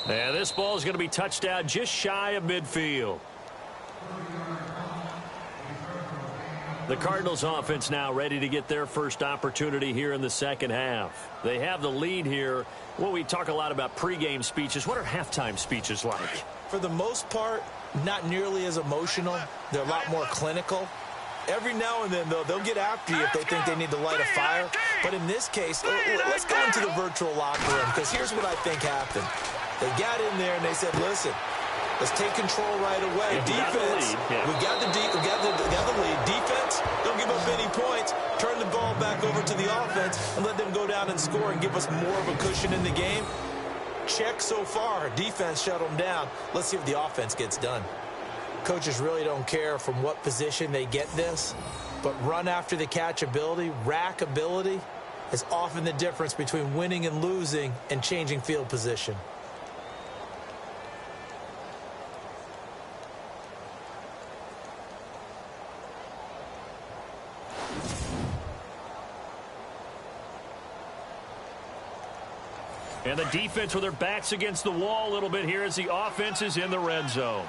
And this ball is going to be touched down just shy of midfield. The Cardinals offense now ready to get their first opportunity here in the second half. They have the lead here. Well, we talk a lot about pregame speeches. What are halftime speeches like? For the most part, not nearly as emotional. They're a lot more clinical. Every now and then, though, they'll get after you if they think they need to light a fire. But in this case, let's go into the virtual locker room, because here's what I think happened. They got in there and they said, listen, let's take control right away. Defense, we got the lead. Defense, don't give up any points. Turn the ball back over to the offense and let them go down and score and give us more of a cushion in the game. Check so far. Defense shut them down. Let's see if the offense gets done. Coaches really don't care from what position they get this, but run after the catch ability, rack ability, is often the difference between winning and losing and changing field position. And the defense with their backs against the wall a little bit here as the offense is in the red zone.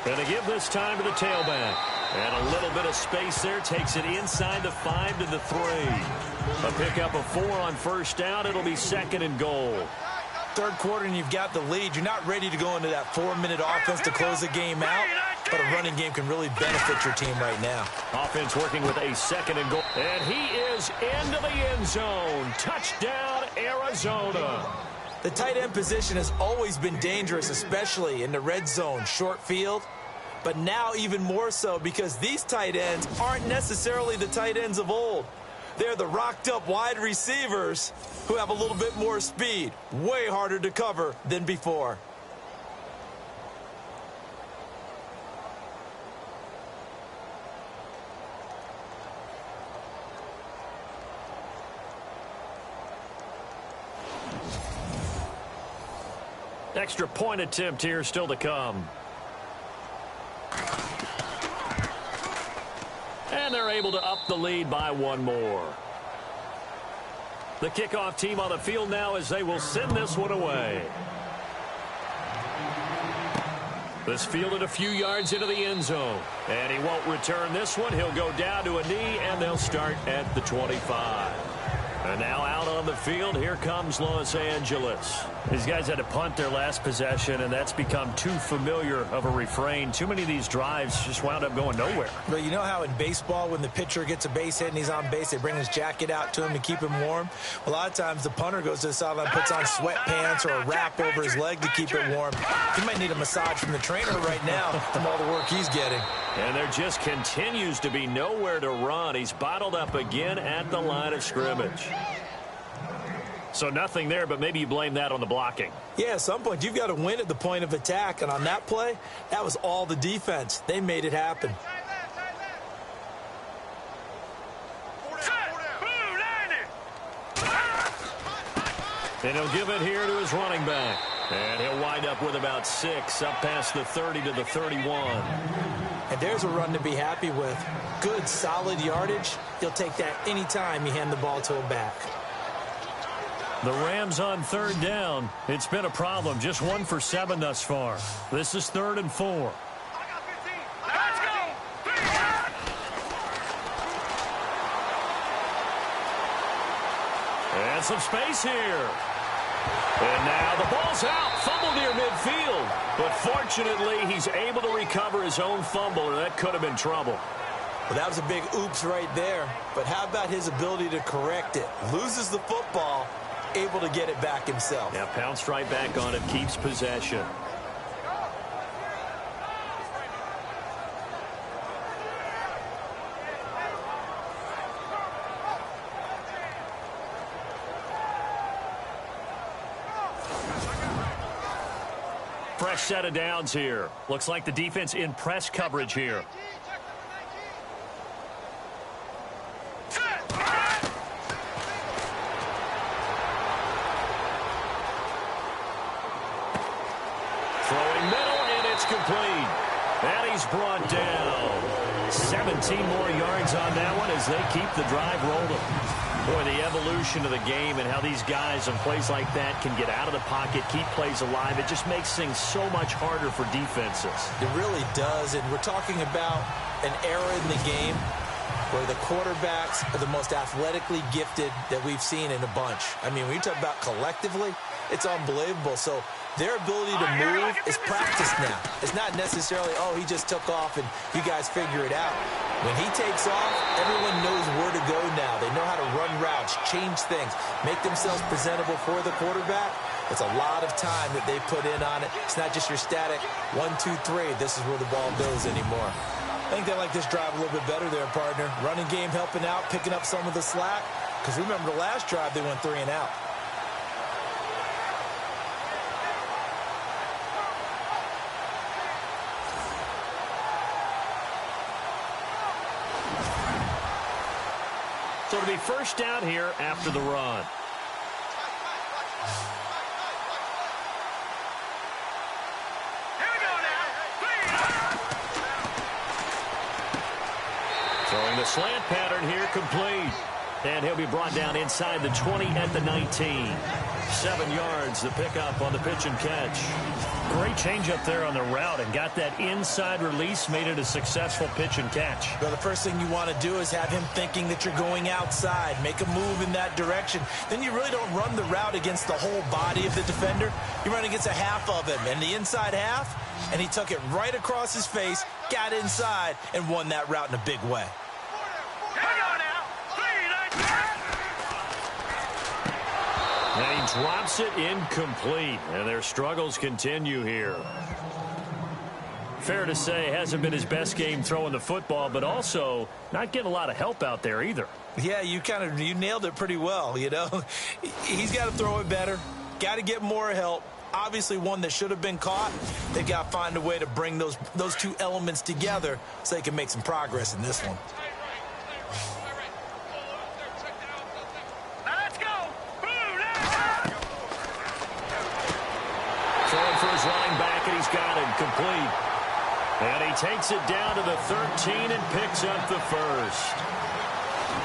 Going to give this time to the tailback. And a little bit of space there. Takes it inside the 5 to the 3. A pickup of 4 on first down. It'll be 2nd and goal. Third quarter and you've got the lead. You're not ready to go into that 4-minute offense to close the game out. But a running game can really benefit your team right now. Offense working with a 2nd and goal. And he is into the end zone. Touchdown, Arizona. The tight end position has always been dangerous, especially in the red zone, short field. But now even more so because these tight ends aren't necessarily the tight ends of old. They're the rocked-up wide receivers who have a little bit more speed. Way harder to cover than before. Extra point attempt here still to come. And they're able to up the lead by 1 more. The kickoff team on the field now as they will send this one away. This fielded a few yards into the end zone. And he won't return this one. He'll go down to a knee, and they'll start at the 25. And now out on the field, here comes Los Angeles. These guys had to punt their last possession, and that's become too familiar of a refrain. Too many of these drives just wound up going nowhere. But you know how in baseball, when the pitcher gets a base hit and he's on base, they bring his jacket out to him to keep him warm? A lot of times the punter goes to the sideline, puts on sweatpants or a wrap over his leg to keep it warm. He might need a massage from the trainer right now from all the work he's getting. And there just continues to be nowhere to run. He's bottled up again at the line of scrimmage. So nothing there, but maybe you blame that on the blocking. Yeah, at some point, you've got to win at the point of attack. And on that play, that was all the defense. They made it happen. And he'll give it here to his running back. And he'll wind up with about 6, up past the 30 to the 31. And there's a run to be happy with. Good, solid yardage. You'll take that any time you hand the ball to a back. The Rams on 3rd down. It's been a problem. Just 1 for 7 thus far. This is 3rd and 4. Let's go! And some space here. And now the ball's out. Fumble near midfield. But fortunately, he's able to recover his own fumble, or that could have been trouble. Well, that was a big oops right there. But how about his ability to correct it? Loses the football, able to get it back himself. Yeah, pounced right back on it, keeps possession. Fresh set of downs here. Looks like the defense in press coverage here. Complete. And he's brought down. 17 more yards on that one as they keep the drive rolling. Boy, the evolution of the game and how these guys in plays like that can get out of the pocket, keep plays alive, it just makes things so much harder for defenses. It really does, and we're talking about an era in the game where the quarterbacks are the most athletically gifted that we've seen in a bunch. I mean, when you talk about collectively, it's unbelievable. So their ability to move is practiced now. It's not necessarily, oh, he just took off and you guys figure it out. When he takes off, everyone knows where to go now. They know how to run routes, change things, make themselves presentable for the quarterback. It's a lot of time that they put in on it. It's not just your static 1, 2, 3. This is where the ball goes anymore. I think they like this drive a little bit better there, partner. Running game helping out, picking up some of the slack. Because remember the last drive, they went 3 and out. So it'll be first down here after the run. Throwing the slant pattern here, complete. And he'll be brought down inside the 20 at the 19. 7 yards, the pickup on the pitch and catch. Great change up there on the route and got that inside release, made it a successful pitch and catch. Well, the first thing you want to do is have him thinking that you're going outside, make a move in that direction. Then you really don't run the route against the whole body of the defender. You run against a half of him, and the inside half, and he took it right across his face, got inside, and won that route in a big way. And he drops it incomplete, and their struggles continue here. Fair to say, hasn't been his best game throwing the football, but also not getting a lot of help out there either. Yeah, you nailed it pretty well, you know. He's got to throw it better, got to get more help. Obviously one that should have been caught. They've got to find a way to bring those two elements together so they can make some progress in this one. Throwing for his running back, and he's got it complete. And he takes it down to the 13 and picks up the first.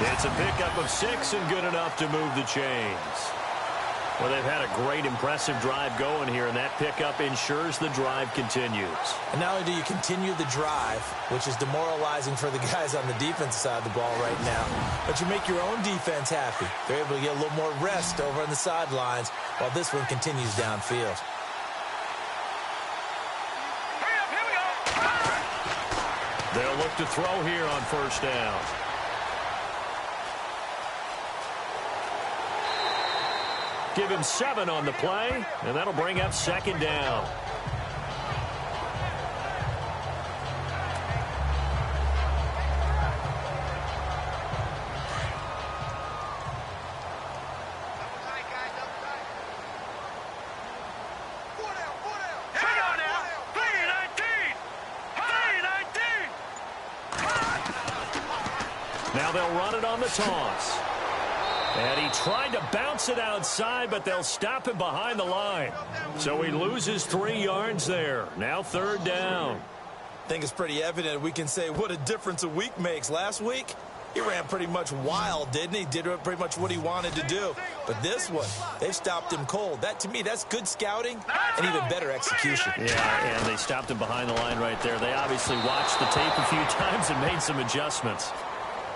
It's a pickup of 6 and good enough to move the chains. Well, they've had a great, impressive drive going here, and that pickup ensures the drive continues. And not only do you continue the drive, which is demoralizing for the guys on the defensive side of the ball right now, but you make your own defense happy. They're able to get a little more rest over on the sidelines while this one continues downfield. They'll look to throw here on first down. Give him 7 on the play, and that'll bring up second down. Now they'll run it on the toss. And he tried to bounce it outside, but they'll stop him behind the line. So he loses 3 yards there. Now third down. I think it's pretty evident we can say what a difference a week makes. Last week, he ran pretty much wild, didn't he? Did pretty much what he wanted to do. But this one, they've stopped him cold. That, to me, that's good scouting and even better execution. Yeah, and they stopped him behind the line right there. They obviously watched the tape a few times and made some adjustments.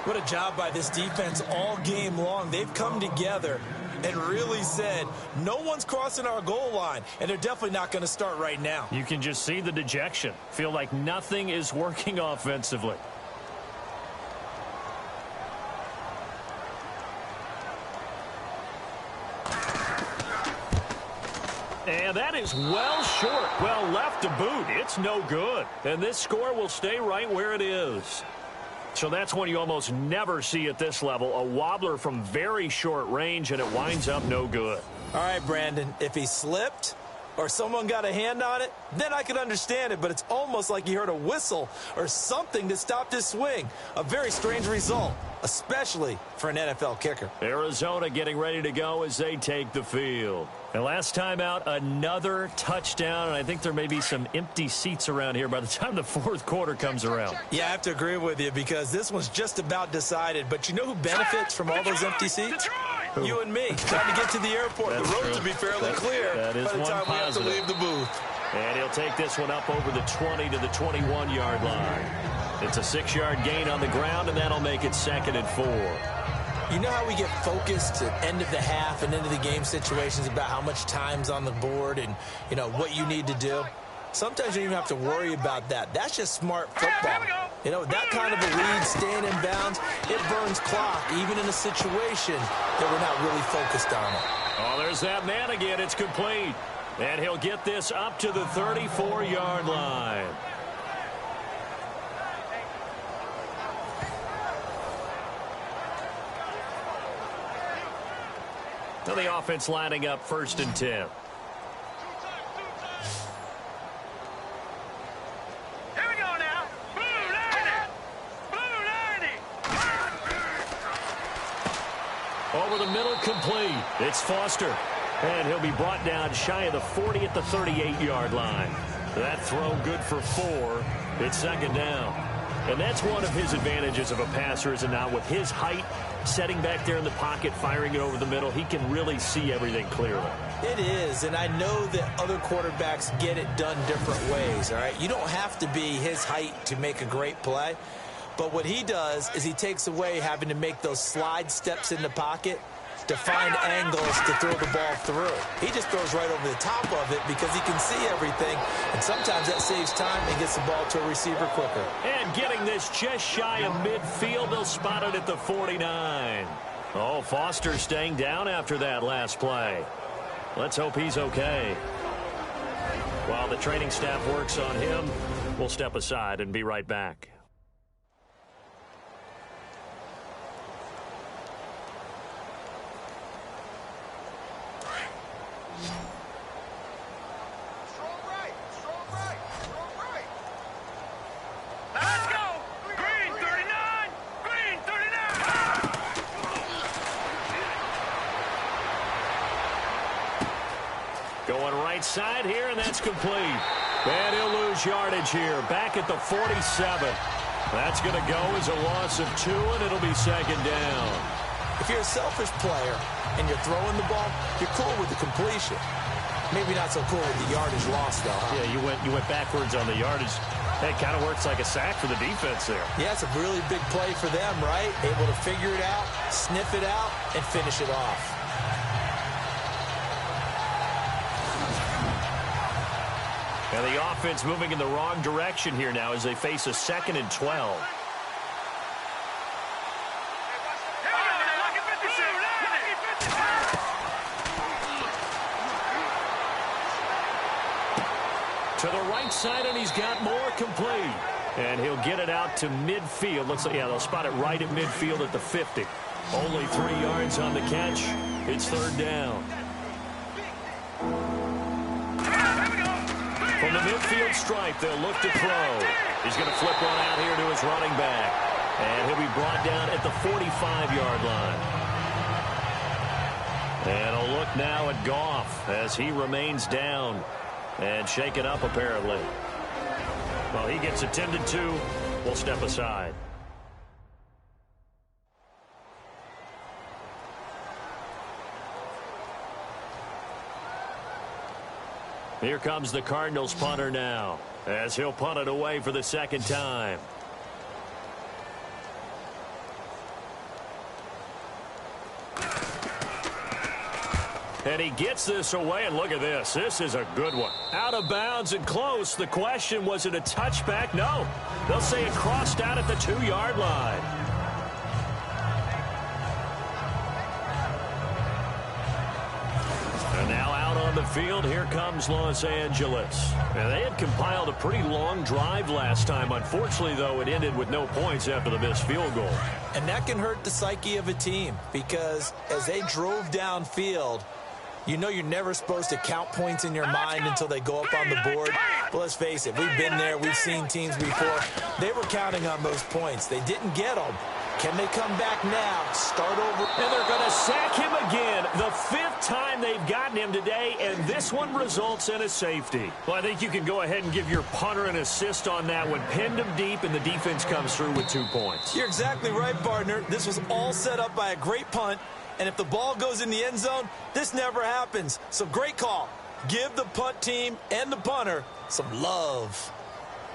What a job by this defense all game long. They've come together and really said, no one's crossing our goal line, and they're definitely not going to start right now. You can just see the dejection. Feel like nothing is working offensively. And that is well short. Well left to boot. It's no good. And this score will stay right where it is. So that's one you almost never see at this level. A wobbler from very short range, and it winds up no good. All right, Brandon, if he slipped or someone got a hand on it, then I could understand it. But it's almost like he heard a whistle or something that stopped his swing. A very strange result, especially for an NFL kicker. Arizona getting ready to go as they take the field. And last time out, another touchdown, and I think there may be some empty seats around here by the time the fourth quarter comes around. Yeah, I have to agree with you because this one's just about decided. But you know who benefits from all those empty seats? Who? You and me. Trying to get to the airport. That's the road true. to be fairly clear that is by the time we have to leave the booth. And he'll take this one up over the 20 to the 21-yard line. It's a 6-yard gain on the ground, and that'll make it 2nd and 4. You know how we get focused at end of the half and into the game situations about how much time's on the board and, you know, what you need to do? Sometimes you don't even have to worry about that. That's just smart football. You know, that kind of a lead, staying in bounds, it burns clock, even in a situation that we're not really focused on it. Oh, there's that man again. It's complete. And he'll get this up to the 34-yard line. So the offense lining up 1st and 10. Over the middle, complete. It's Foster. And he'll be brought down shy of the 40 at the 38-yard line. That throw good for 4. It's 2nd down. And that's one of his advantages of a passer, is now with his height, setting back there in the pocket, firing it over the middle, he can really see everything clearly. It is, and I know that other quarterbacks get it done different ways, all right? You don't have to be his height to make a great play. But what he does is he takes away having to make those slide steps in the pocket to find angles to throw the ball through. He just throws right over the top of it because he can see everything, and sometimes that saves time and gets the ball to a receiver quicker. And getting this just shy of midfield, they'll spot it at the 49. Oh, Foster staying down after that last play. Let's hope he's okay. While the training staff works on him, we'll step aside and be right back. Going right side here, and that's complete. And he'll lose yardage here, back at the 47. That's going to go as a loss of 2, and it'll be 2nd down. If you're a selfish player and you're throwing the ball, you're cool with the completion. Maybe not so cool with the yardage loss, though. Huh? Yeah, you went backwards on the yardage. That kind of works like a sack for the defense there. Yeah, it's a really big play for them, right? Able to figure it out, sniff it out, and finish it off. And the offense moving in the wrong direction here now as they face a 2nd and 12. To the right side, and he's got more, complete. And he'll get it out to midfield. Looks like, yeah, they'll spot it right at midfield at the 50. Only 3 yards on the catch. It's 3rd down. From the midfield stripe, they'll look to throw. He's going to flip one out here to his running back. And he'll be brought down at the 45-yard line. And a look now at Goff as he remains down and shaken up apparently. Well, he gets attended to. We'll step aside. Here comes the Cardinals punter now as he'll punt it away for the 2nd time. And he gets this away, and look at this. This is a good one. Out of bounds and close. The question, was it a touchback? No. They'll say it crossed out at the 2-yard line. And now out on the field, here comes Los Angeles. And they had compiled a pretty long drive last time. Unfortunately, though, it ended with no points after the missed field goal. And that can hurt the psyche of a team because as they drove downfield, you know you're never supposed to count points in your mind until they go up on the board. But let's face it, we've been there. We've seen teams before. They were counting on those points. They didn't get them. Can they come back now, start over? And they're going to sack him again. The 5th time they've gotten him today, and this one results in a safety. Well, I think you can go ahead and give your punter an assist on that one. Pinned him deep, and the defense comes through with 2 points. You're exactly right, partner. This was all set up by a great punt, and if the ball goes in the end zone, this never happens. So great call. Give the punt team and the punter some love.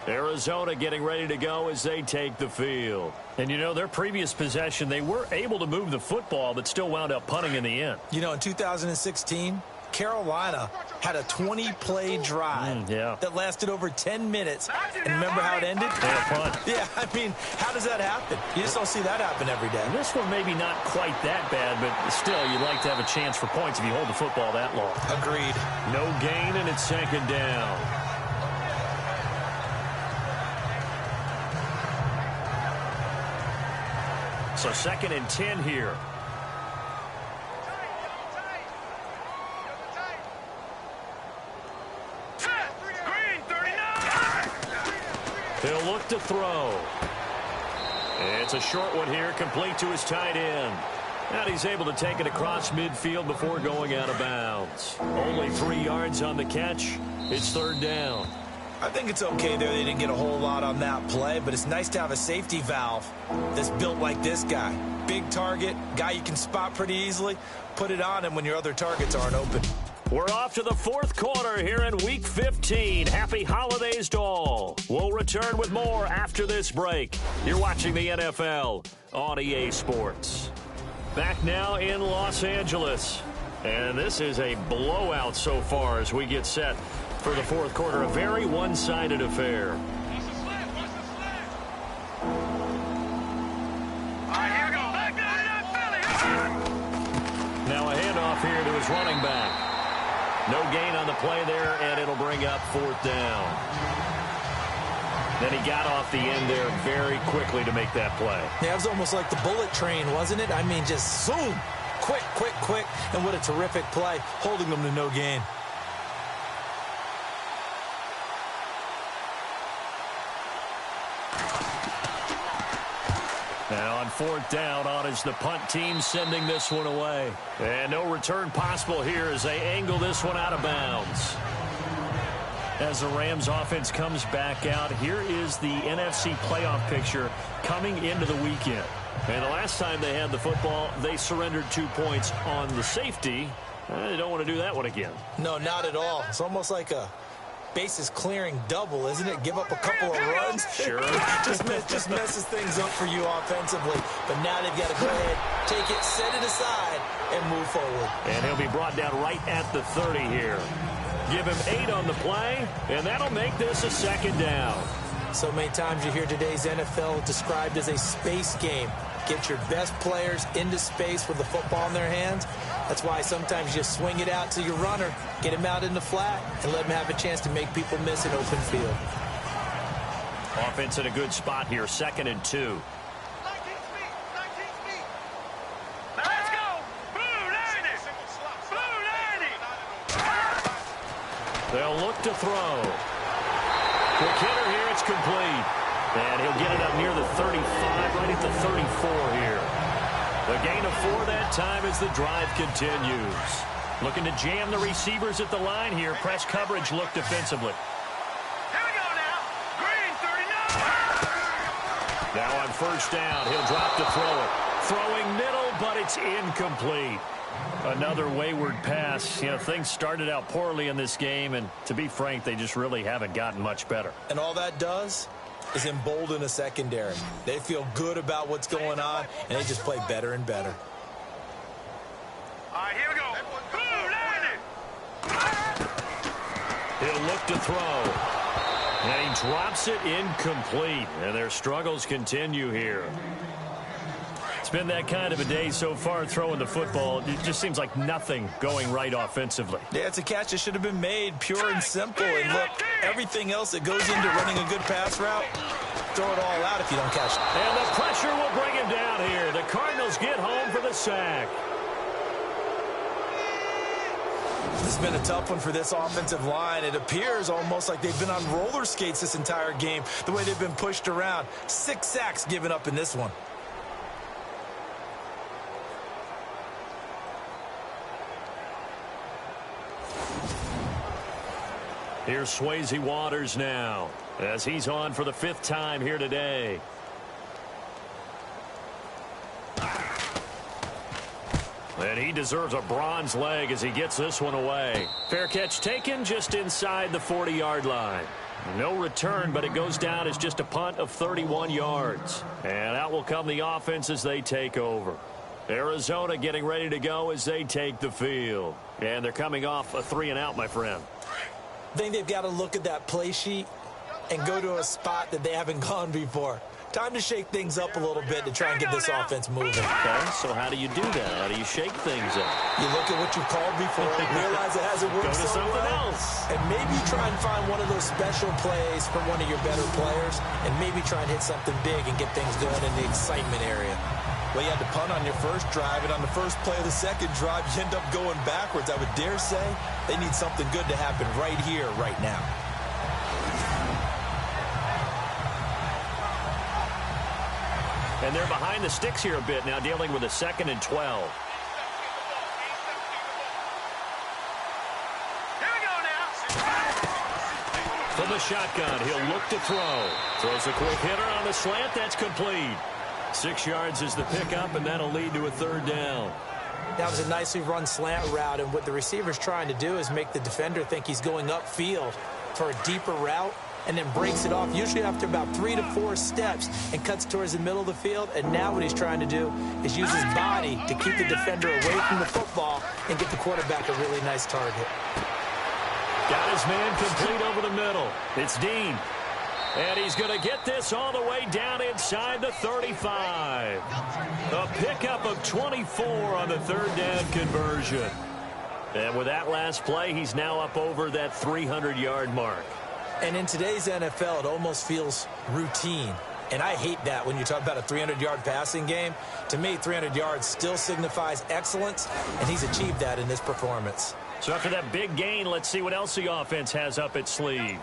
Arizona getting ready to go as they take the field. And, you know, their previous possession, they were able to move the football, but still wound up punting in the end. You know, in 2016, Carolina had a 20-play drive that lasted over 10 minutes. And remember how it ended? Punt. Yeah, I mean, how does that happen? You just don't see that happen every day. And this one maybe not quite that bad, but still, you'd like to have a chance for points if you hold the football that long. Agreed. No gain, and it's second down. So 2nd and 10 here. He'll look to throw. It's a short one here, complete to his tight end. And he's able to take it across midfield before going out of bounds. Only 3 yards on the catch. It's 3rd down. I think it's okay there. They didn't get a whole lot on that play, but it's nice to have a safety valve that's built like this guy. Big target, guy you can spot pretty easily. Put it on him when your other targets aren't open. We're off to the 4th quarter here in Week 15. Happy holidays to all. We'll return with more after this break. You're watching the NFL on EA Sports. Back now in Los Angeles. And this is a blowout so far as we get set for the 4th quarter. A very one-sided affair. Now a handoff here to his running back. No gain on the play there, and it'll bring up 4th down. Then he got off the end there very quickly to make that play. Yeah, it was almost like the bullet train, wasn't it? I mean, just zoom. Quick, quick, quick. And what a terrific play, holding them to no gain. Now on 4th down, on is the punt team sending this one away. And no return possible here as they angle this one out of bounds. As the Rams offense comes back out, here is the NFC playoff picture coming into the weekend. And the last time they had the football, they surrendered 2 points on the safety. They don't want to do that one again. No, not at all. It's almost like a bases clearing double, isn't it? Give up a couple of runs. Sure. just messes things up for you offensively. But now they've got to go ahead, take it, set it aside, and move forward. And he'll be brought down right at the 30 here. Give him 8 on the play, and that'll make this a 2nd down. So many times you hear today's NFL described as a space game. Get your best players into space with the football in their hands. That's why sometimes you swing it out to your runner, get him out in the flat, and let him have a chance to make people miss an open field. Offense in a good spot here, 2nd and 2. 19 speed. Let's go. Blue 90. Blue 90. They'll look to throw. Quick hitter here, it's complete. And he'll get it up near the 35, right at the 34 here. The gain of 4 that time as the drive continues. Looking to jam the receivers at the line here. Press coverage look defensively. Here we go now. Green 39. Now on 1st down, he'll drop to throw it. Throwing middle, but it's incomplete. Another wayward pass. You know, things started out poorly in this game, and to be frank, they just really haven't gotten much better. And all that does is embolden a secondary. They feel good about what's going on, and they just play better and better. All right, here we go. Blue 90. He'll look to throw. And he drops it incomplete. And their struggles continue here. It's been that kind of a day so far throwing the football. It just seems like nothing going right offensively. Yeah, it's a catch that should have been made, pure and simple. And look, everything else that goes into running a good pass route, throw it all out if you don't catch it. And the pressure will bring him down here. The Cardinals get home for the sack. This has been a tough one for this offensive line. It appears almost like they've been on roller skates this entire game, the way they've been pushed around. 6 sacks given up in this one. Here's Swayze Waters now as he's on for the 5th time here today. And he deserves a bronze leg as he gets this one away. Fair catch taken just inside the 40-yard line. No return, but it goes down as just a punt of 31 yards. And out will come the offense as they take over. Arizona getting ready to go as they take the field. And they're coming off a 3-and-out, my friend. I think they've got to look at that play sheet and go to a spot that they haven't gone before. Time to shake things up a little bit to try and get this offense moving. Okay, so how do you do that? How do you shake things up? You look at what you called before, realize it hasn't worked so something well, else. and maybe try and find one of those special plays from one of your better players, and maybe try and hit something big and get things going in the excitement area. Well, you had to punt on your first drive, and on the first play of the second drive, you end up going backwards. I would dare say they need something good to happen right here, right now. And they're behind the sticks here a bit now, dealing with a 2nd and 12. Here we go now. From the shotgun, he'll look to throw. Throws a quick hitter on the slant. That's complete. 6 yards is the pickup, and that'll lead to a 3rd down. That was a nicely run slant route, and what the receiver's trying to do is make the defender think he's going upfield for a deeper route, and then breaks it off, usually after about 3 to 4 steps, and cuts towards the middle of the field. And now what he's trying to do is use his body to keep the defender away from the football and get the quarterback a really nice target. Got his man complete over the middle. It's Dean. And he's going to get this all the way down inside the 35. A pickup of 24 on the 3rd down conversion. And with that last play, he's now up over that 300-yard mark. And in today's NFL, it almost feels routine. And I hate that when you talk about a 300-yard passing game. To me, 300 yards still signifies excellence, and he's achieved that in this performance. So after that big gain, let's see what else the offense has up its sleeve.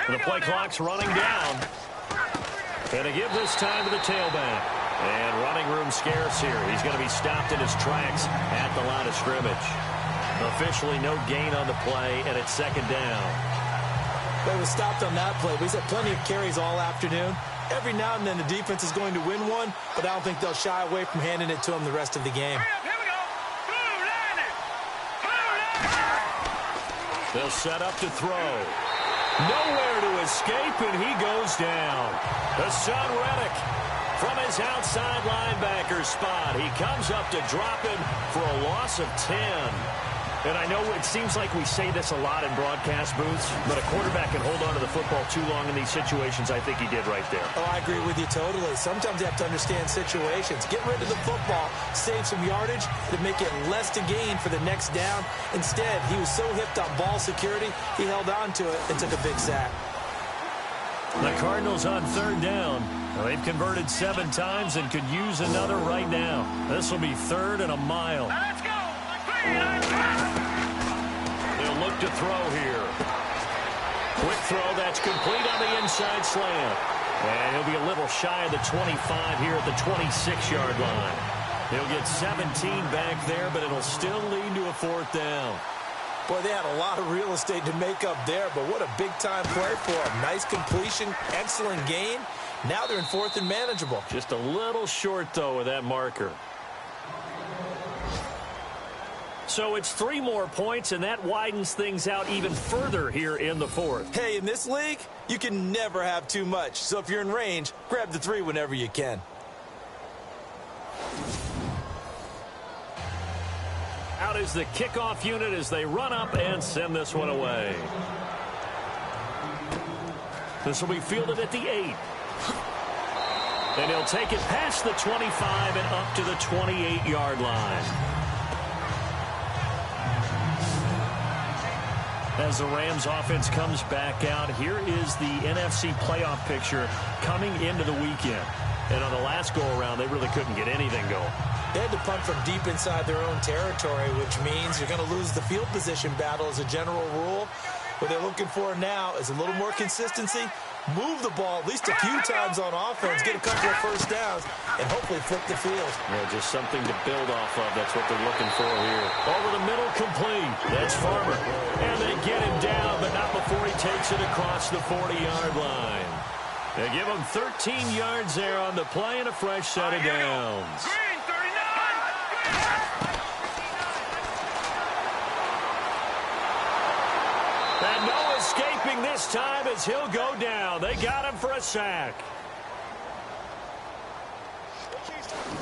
And the play clock's running down. And to give this time to the tailback. And running room scarce here. He's going to be stopped in his tracks at the line of scrimmage. Officially no gain on the play, and it's 2nd down. But he was stopped on that play. He's had plenty of carries all afternoon. Every now and then the defense is going to win one, but I don't think they'll shy away from handing it to him the rest of the game. Here we go. Blue line it. Blue line. They'll set up to throw. Nowhere to escape, and he goes down. Hassan Reddick from his outside linebacker spot. He comes up to drop him for a loss of 10. And I know it seems like we say this a lot in broadcast booths, but a quarterback can hold on to the football too long in these situations. I think he did right there. Oh, I agree with you totally. Sometimes you have to understand situations. Get rid of the football, save some yardage to make it less to gain for the next down. Instead, he was so hipped on ball security, he held on to it and took a big sack. The Cardinals on 3rd down. They've converted 7 times and could use another right now. This will be 3rd and a mile. Now let's go. 3 and They'll look to throw here. Quick throw, that's complete on the inside slant. And he'll be a little shy of the 25 here at the 26-yard line. He'll get 17 back there, but it'll still lead to a 4th down. Boy, they had a lot of real estate to make up there, but what a big-time play for them. Nice completion, excellent gain. Now they're in 4th and manageable. Just a little short, though, of that marker. So it's 3 more points, and that widens things out even further here in the 4th. Hey, in this league, you can never have too much. So if you're in range, grab the 3 whenever you can. Out is the kickoff unit as they run up and send this one away. This will be fielded at the 8. And he'll take it past the 25 and up to the 28-yard line. As the Rams offense comes back out, here is the NFC playoff picture coming into the weekend. And on the last go-around, they really couldn't get anything going. They had to punt from deep inside their own territory, which means you're going to lose the field position battle as a general rule. What they're looking for now is a little more consistency, move the ball at least a few times on offense, get a couple of first downs, and hopefully flip the field. Yeah, just something to build off of. That's what they're looking for here. Over the middle, complete. That's Farmer. And they get him down, but not before he takes it across the 40-yard line. They give him 13 yards there on the play and a fresh set of downs. Green 39. holding this time as he'll go down. They got him for a sack.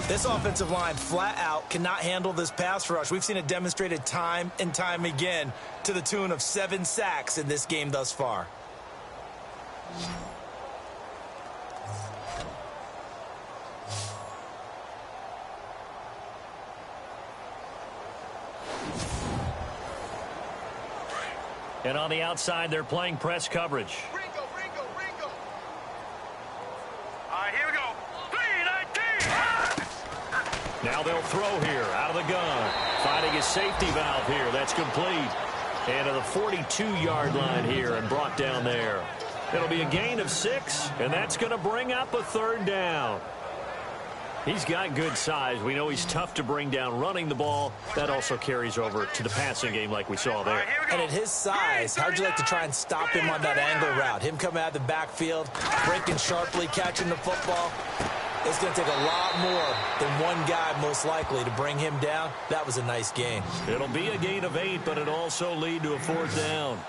This offensive line flat out cannot handle this pass rush. We've seen it demonstrated time and time again to the tune of 7 sacks in this game thus far. And on the outside, they're playing press coverage. Ringo. All right, here we go. 3-19. Now they'll throw here out of the gun. Finding his safety valve here. That's complete. And to the 42-yard line here and brought down there. It'll be a gain of 6, and that's going to bring up a 3rd down. He's got good size. We know he's tough to bring down running the ball. That also carries over to the passing game like we saw there. And at his size, how'd you like to try and stop him on that angle route? Him coming out of the backfield, breaking sharply, catching the football. It's going to take a lot more than one guy, most likely, to bring him down. That was a nice gain. It'll be a gain of 8, but it'll also lead to a 4th down.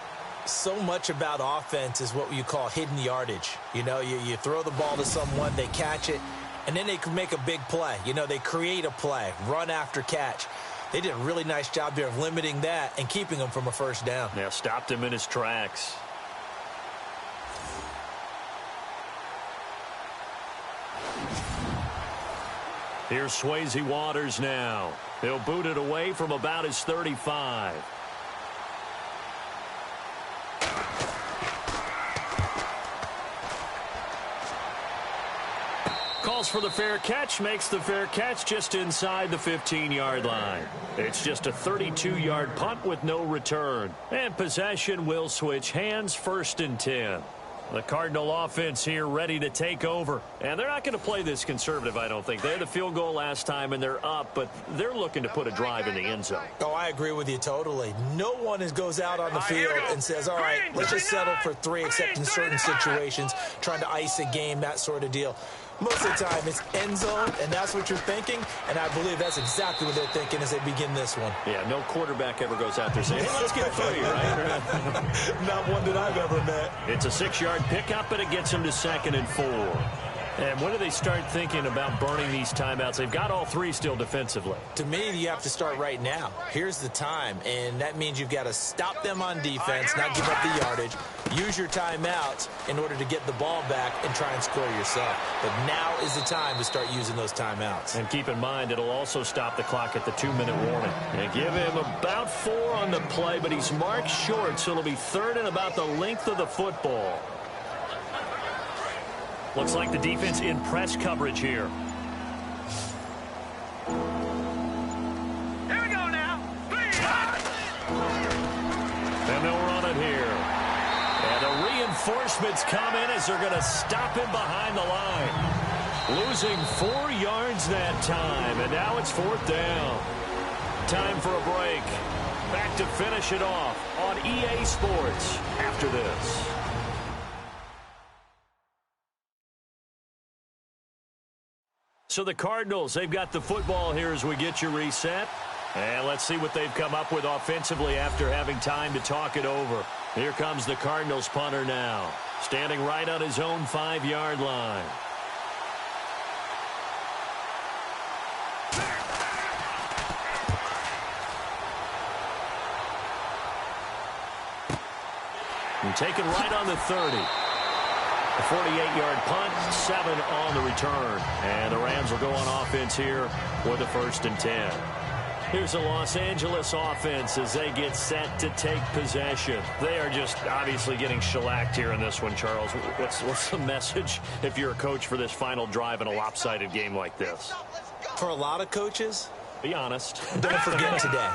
So much about offense is what you call hidden yardage. You know, you throw the ball to someone, they catch it, and then they can make a big play. You know, they create a play, run after catch. They did a really nice job there of limiting that and keeping him from a 1st down. Yeah, stopped him in his tracks. Here's Swayze Waters now. He'll boot it away from about his 35. Calls for the fair catch, makes the fair catch just inside the 15-yard line. It's just a 32-yard punt with no return. And possession will switch hands, 1st and 10. The Cardinal offense here ready to take over. And they're not going to play this conservative, I don't think. They had the field goal last time, and they're up, but they're looking to put a drive in the end zone. Oh, I agree with you totally. No one goes out on the field and says, all right, let's just settle for 3, except in certain situations, trying to ice a game, that sort of deal. Most of the time, it's end zone, and that's what you're thinking, and I believe that's exactly what they're thinking as they begin this one. Yeah, no quarterback ever goes out there saying, hey, let's get 3, right? Not one that I've ever met. It's a 6-yard pickup, and it gets them to 2nd and 4. And when do they start thinking about burning these timeouts? They've got all 3 still defensively. To me, you have to start right now. Here's the time, and that means you've got to stop them on defense, not give up the yardage, use your timeouts in order to get the ball back and try and score yourself. But now is the time to start using those timeouts. And keep in mind, it'll also stop the clock at the 2-minute warning. And give him about 4 on the play, but he's marked short, so it'll be 3rd and about the length of the football. Looks like the defense in press coverage here. Here we go now. 3. And they'll run it here. And the reinforcements come in as they're going to stop him behind the line. Losing 4 yards that time, and now it's 4th down. Time for a break. Back to finish it off on EA Sports after this. So the Cardinals, they've got the football here as we get you reset. And let's see what they've come up with offensively after having time to talk it over. Here comes the Cardinals punter now, standing right on his own 5-yard line. And taken right on the 30. A 48-yard punt, 7 on the return. And the Rams will go on offense here with a 1st and 10. Here's the Los Angeles offense as they get set to take possession. They are just obviously getting shellacked here in this one, Charles. What's the message if you're a coach for this final drive in a lopsided game like this? For a lot of coaches, be honest. Don't forget today.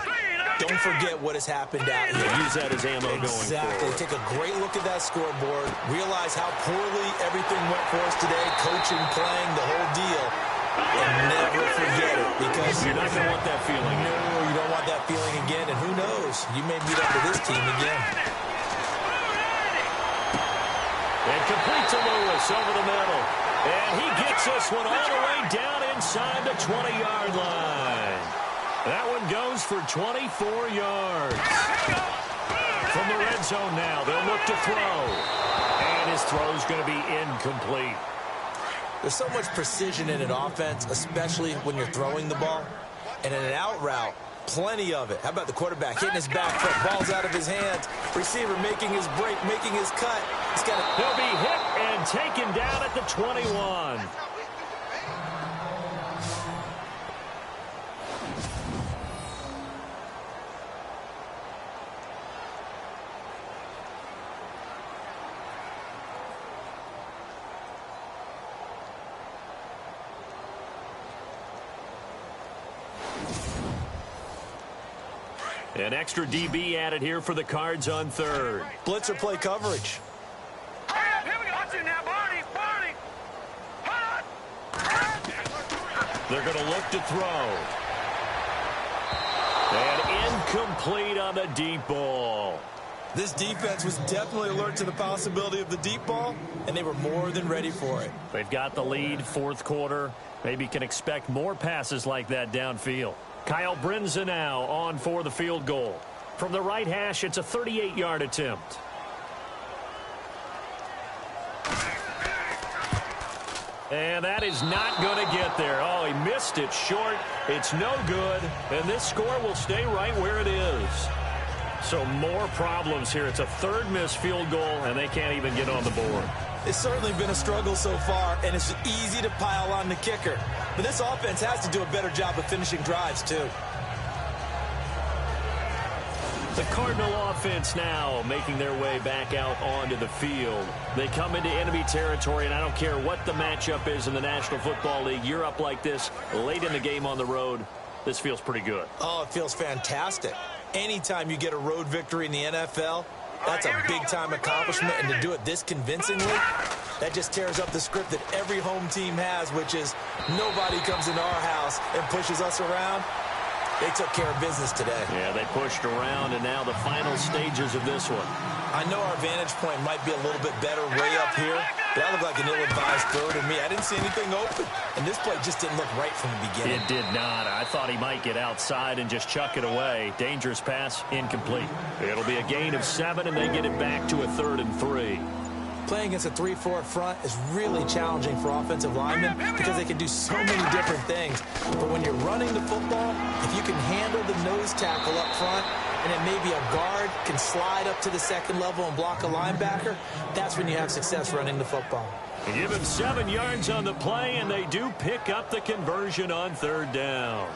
Don't forget what has happened out here. Use that as ammo going forward. Exactly. Take a great look at that scoreboard. Realize how poorly everything went for us today. Coaching, playing, the whole deal. And never forget it. Because you're not going to want that feeling. No, you don't want that feeling again. And who knows? You may meet up with this team again. And complete to Lewis over the middle. And he gets this one all the way down inside the 20-yard line. That one goes for 24 yards. From the red zone now, they'll look to throw. And his throw's going to be incomplete. There's so much precision in an offense, especially when you're throwing the ball. And in an out route, plenty of it. How about the quarterback hitting his back foot, ball's out of his hands, receiver making his break, making his cut. He'll be hit and taken down at the 21. An extra DB added here for the Cards on third. Blitzer play coverage. Here we go. Watch it now, Barney. They're going to look to throw. And incomplete on the deep ball. This defense was definitely alert to the possibility of the deep ball, and they were more than ready for it. They've got the lead, fourth quarter. Maybe can expect more passes like that downfield. Kyle Brinza now on for the field goal. From the right hash, it's a 38-yard attempt. And that is not going to get there. Oh, he missed it short. It's no good. And this score will stay right where it is. So more problems here. It's a third missed field goal, and they can't even get on the board. It's certainly been a struggle so far, and it's easy to pile on the kicker. But this offense has to do a better job of finishing drives, too. The Cardinal offense now making their way back out onto the field. They come into enemy territory, and I don't care what the matchup is in the National Football League. You're up like this late in the game on the road. This feels pretty good. Oh, it feels fantastic. Anytime you get a road victory in the NFL, that's a big-time accomplishment, and to do it this convincingly, that just tears up the script that every home team has, which is nobody comes into our house and pushes us around. They took care of business today. Yeah, they pushed around, and now the final stages of this one. I know our vantage point might be a little bit better way up here, but that looked like an ill-advised throw to me. I didn't see anything open, and this play just didn't look right from the beginning. It did not. I thought he might get outside and just chuck it away. Dangerous pass, incomplete. It'll be a gain of 7, and they get it back to a 3rd and 3. Playing against a 3-4 front is really challenging for offensive linemen because they can do so many different things. But when you're running the football, if you can handle the nose tackle up front, and then maybe a guard can slide up to the second level and block a linebacker, that's when you have success running the football. Give him 7 yards on the play, and they do pick up the conversion on 3rd down.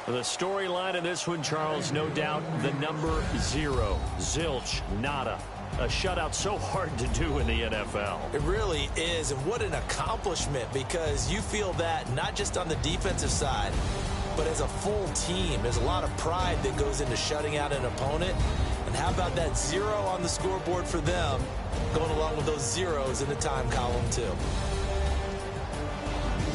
The storyline of this one, Charles, no doubt the number 0. Zilch, nada. A shutout so hard to do in the NFL. It really is, and what an accomplishment, because you feel that not just on the defensive side, but as a full team. There's a lot of pride that goes into shutting out an opponent. And how about that 0 on the scoreboard for them, going along with those zeros in the time column, too.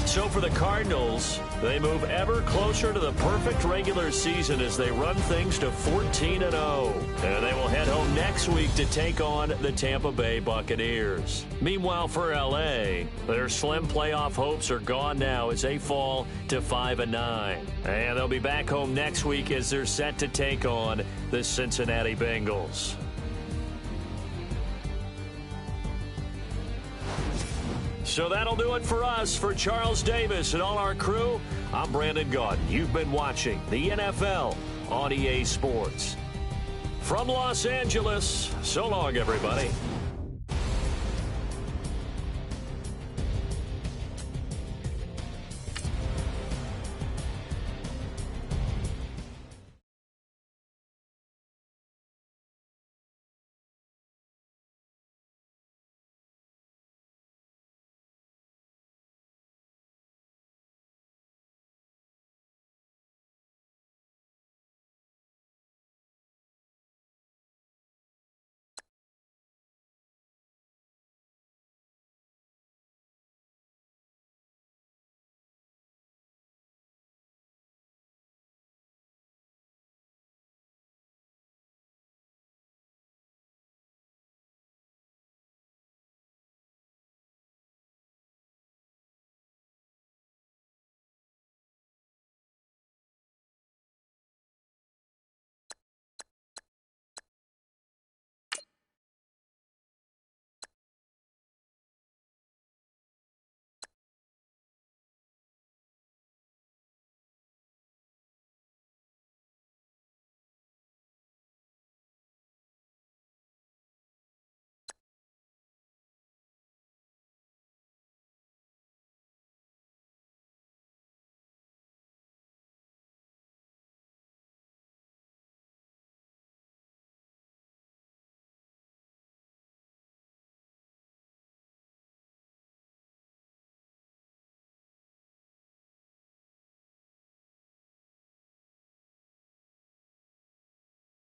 So for the Cardinals, they move ever closer to the perfect regular season as they run things to 14-0. And they will head home next week to take on the Tampa Bay Buccaneers. Meanwhile, for L.A., their slim playoff hopes are gone now as they fall to 5-9. And they'll be back home next week as they're set to take on the Cincinnati Bengals. So that'll do it for us. For Charles Davis and all our crew, I'm Brandon Gaudin. You've been watching the NFL on EA Sports. From Los Angeles, so long, everybody.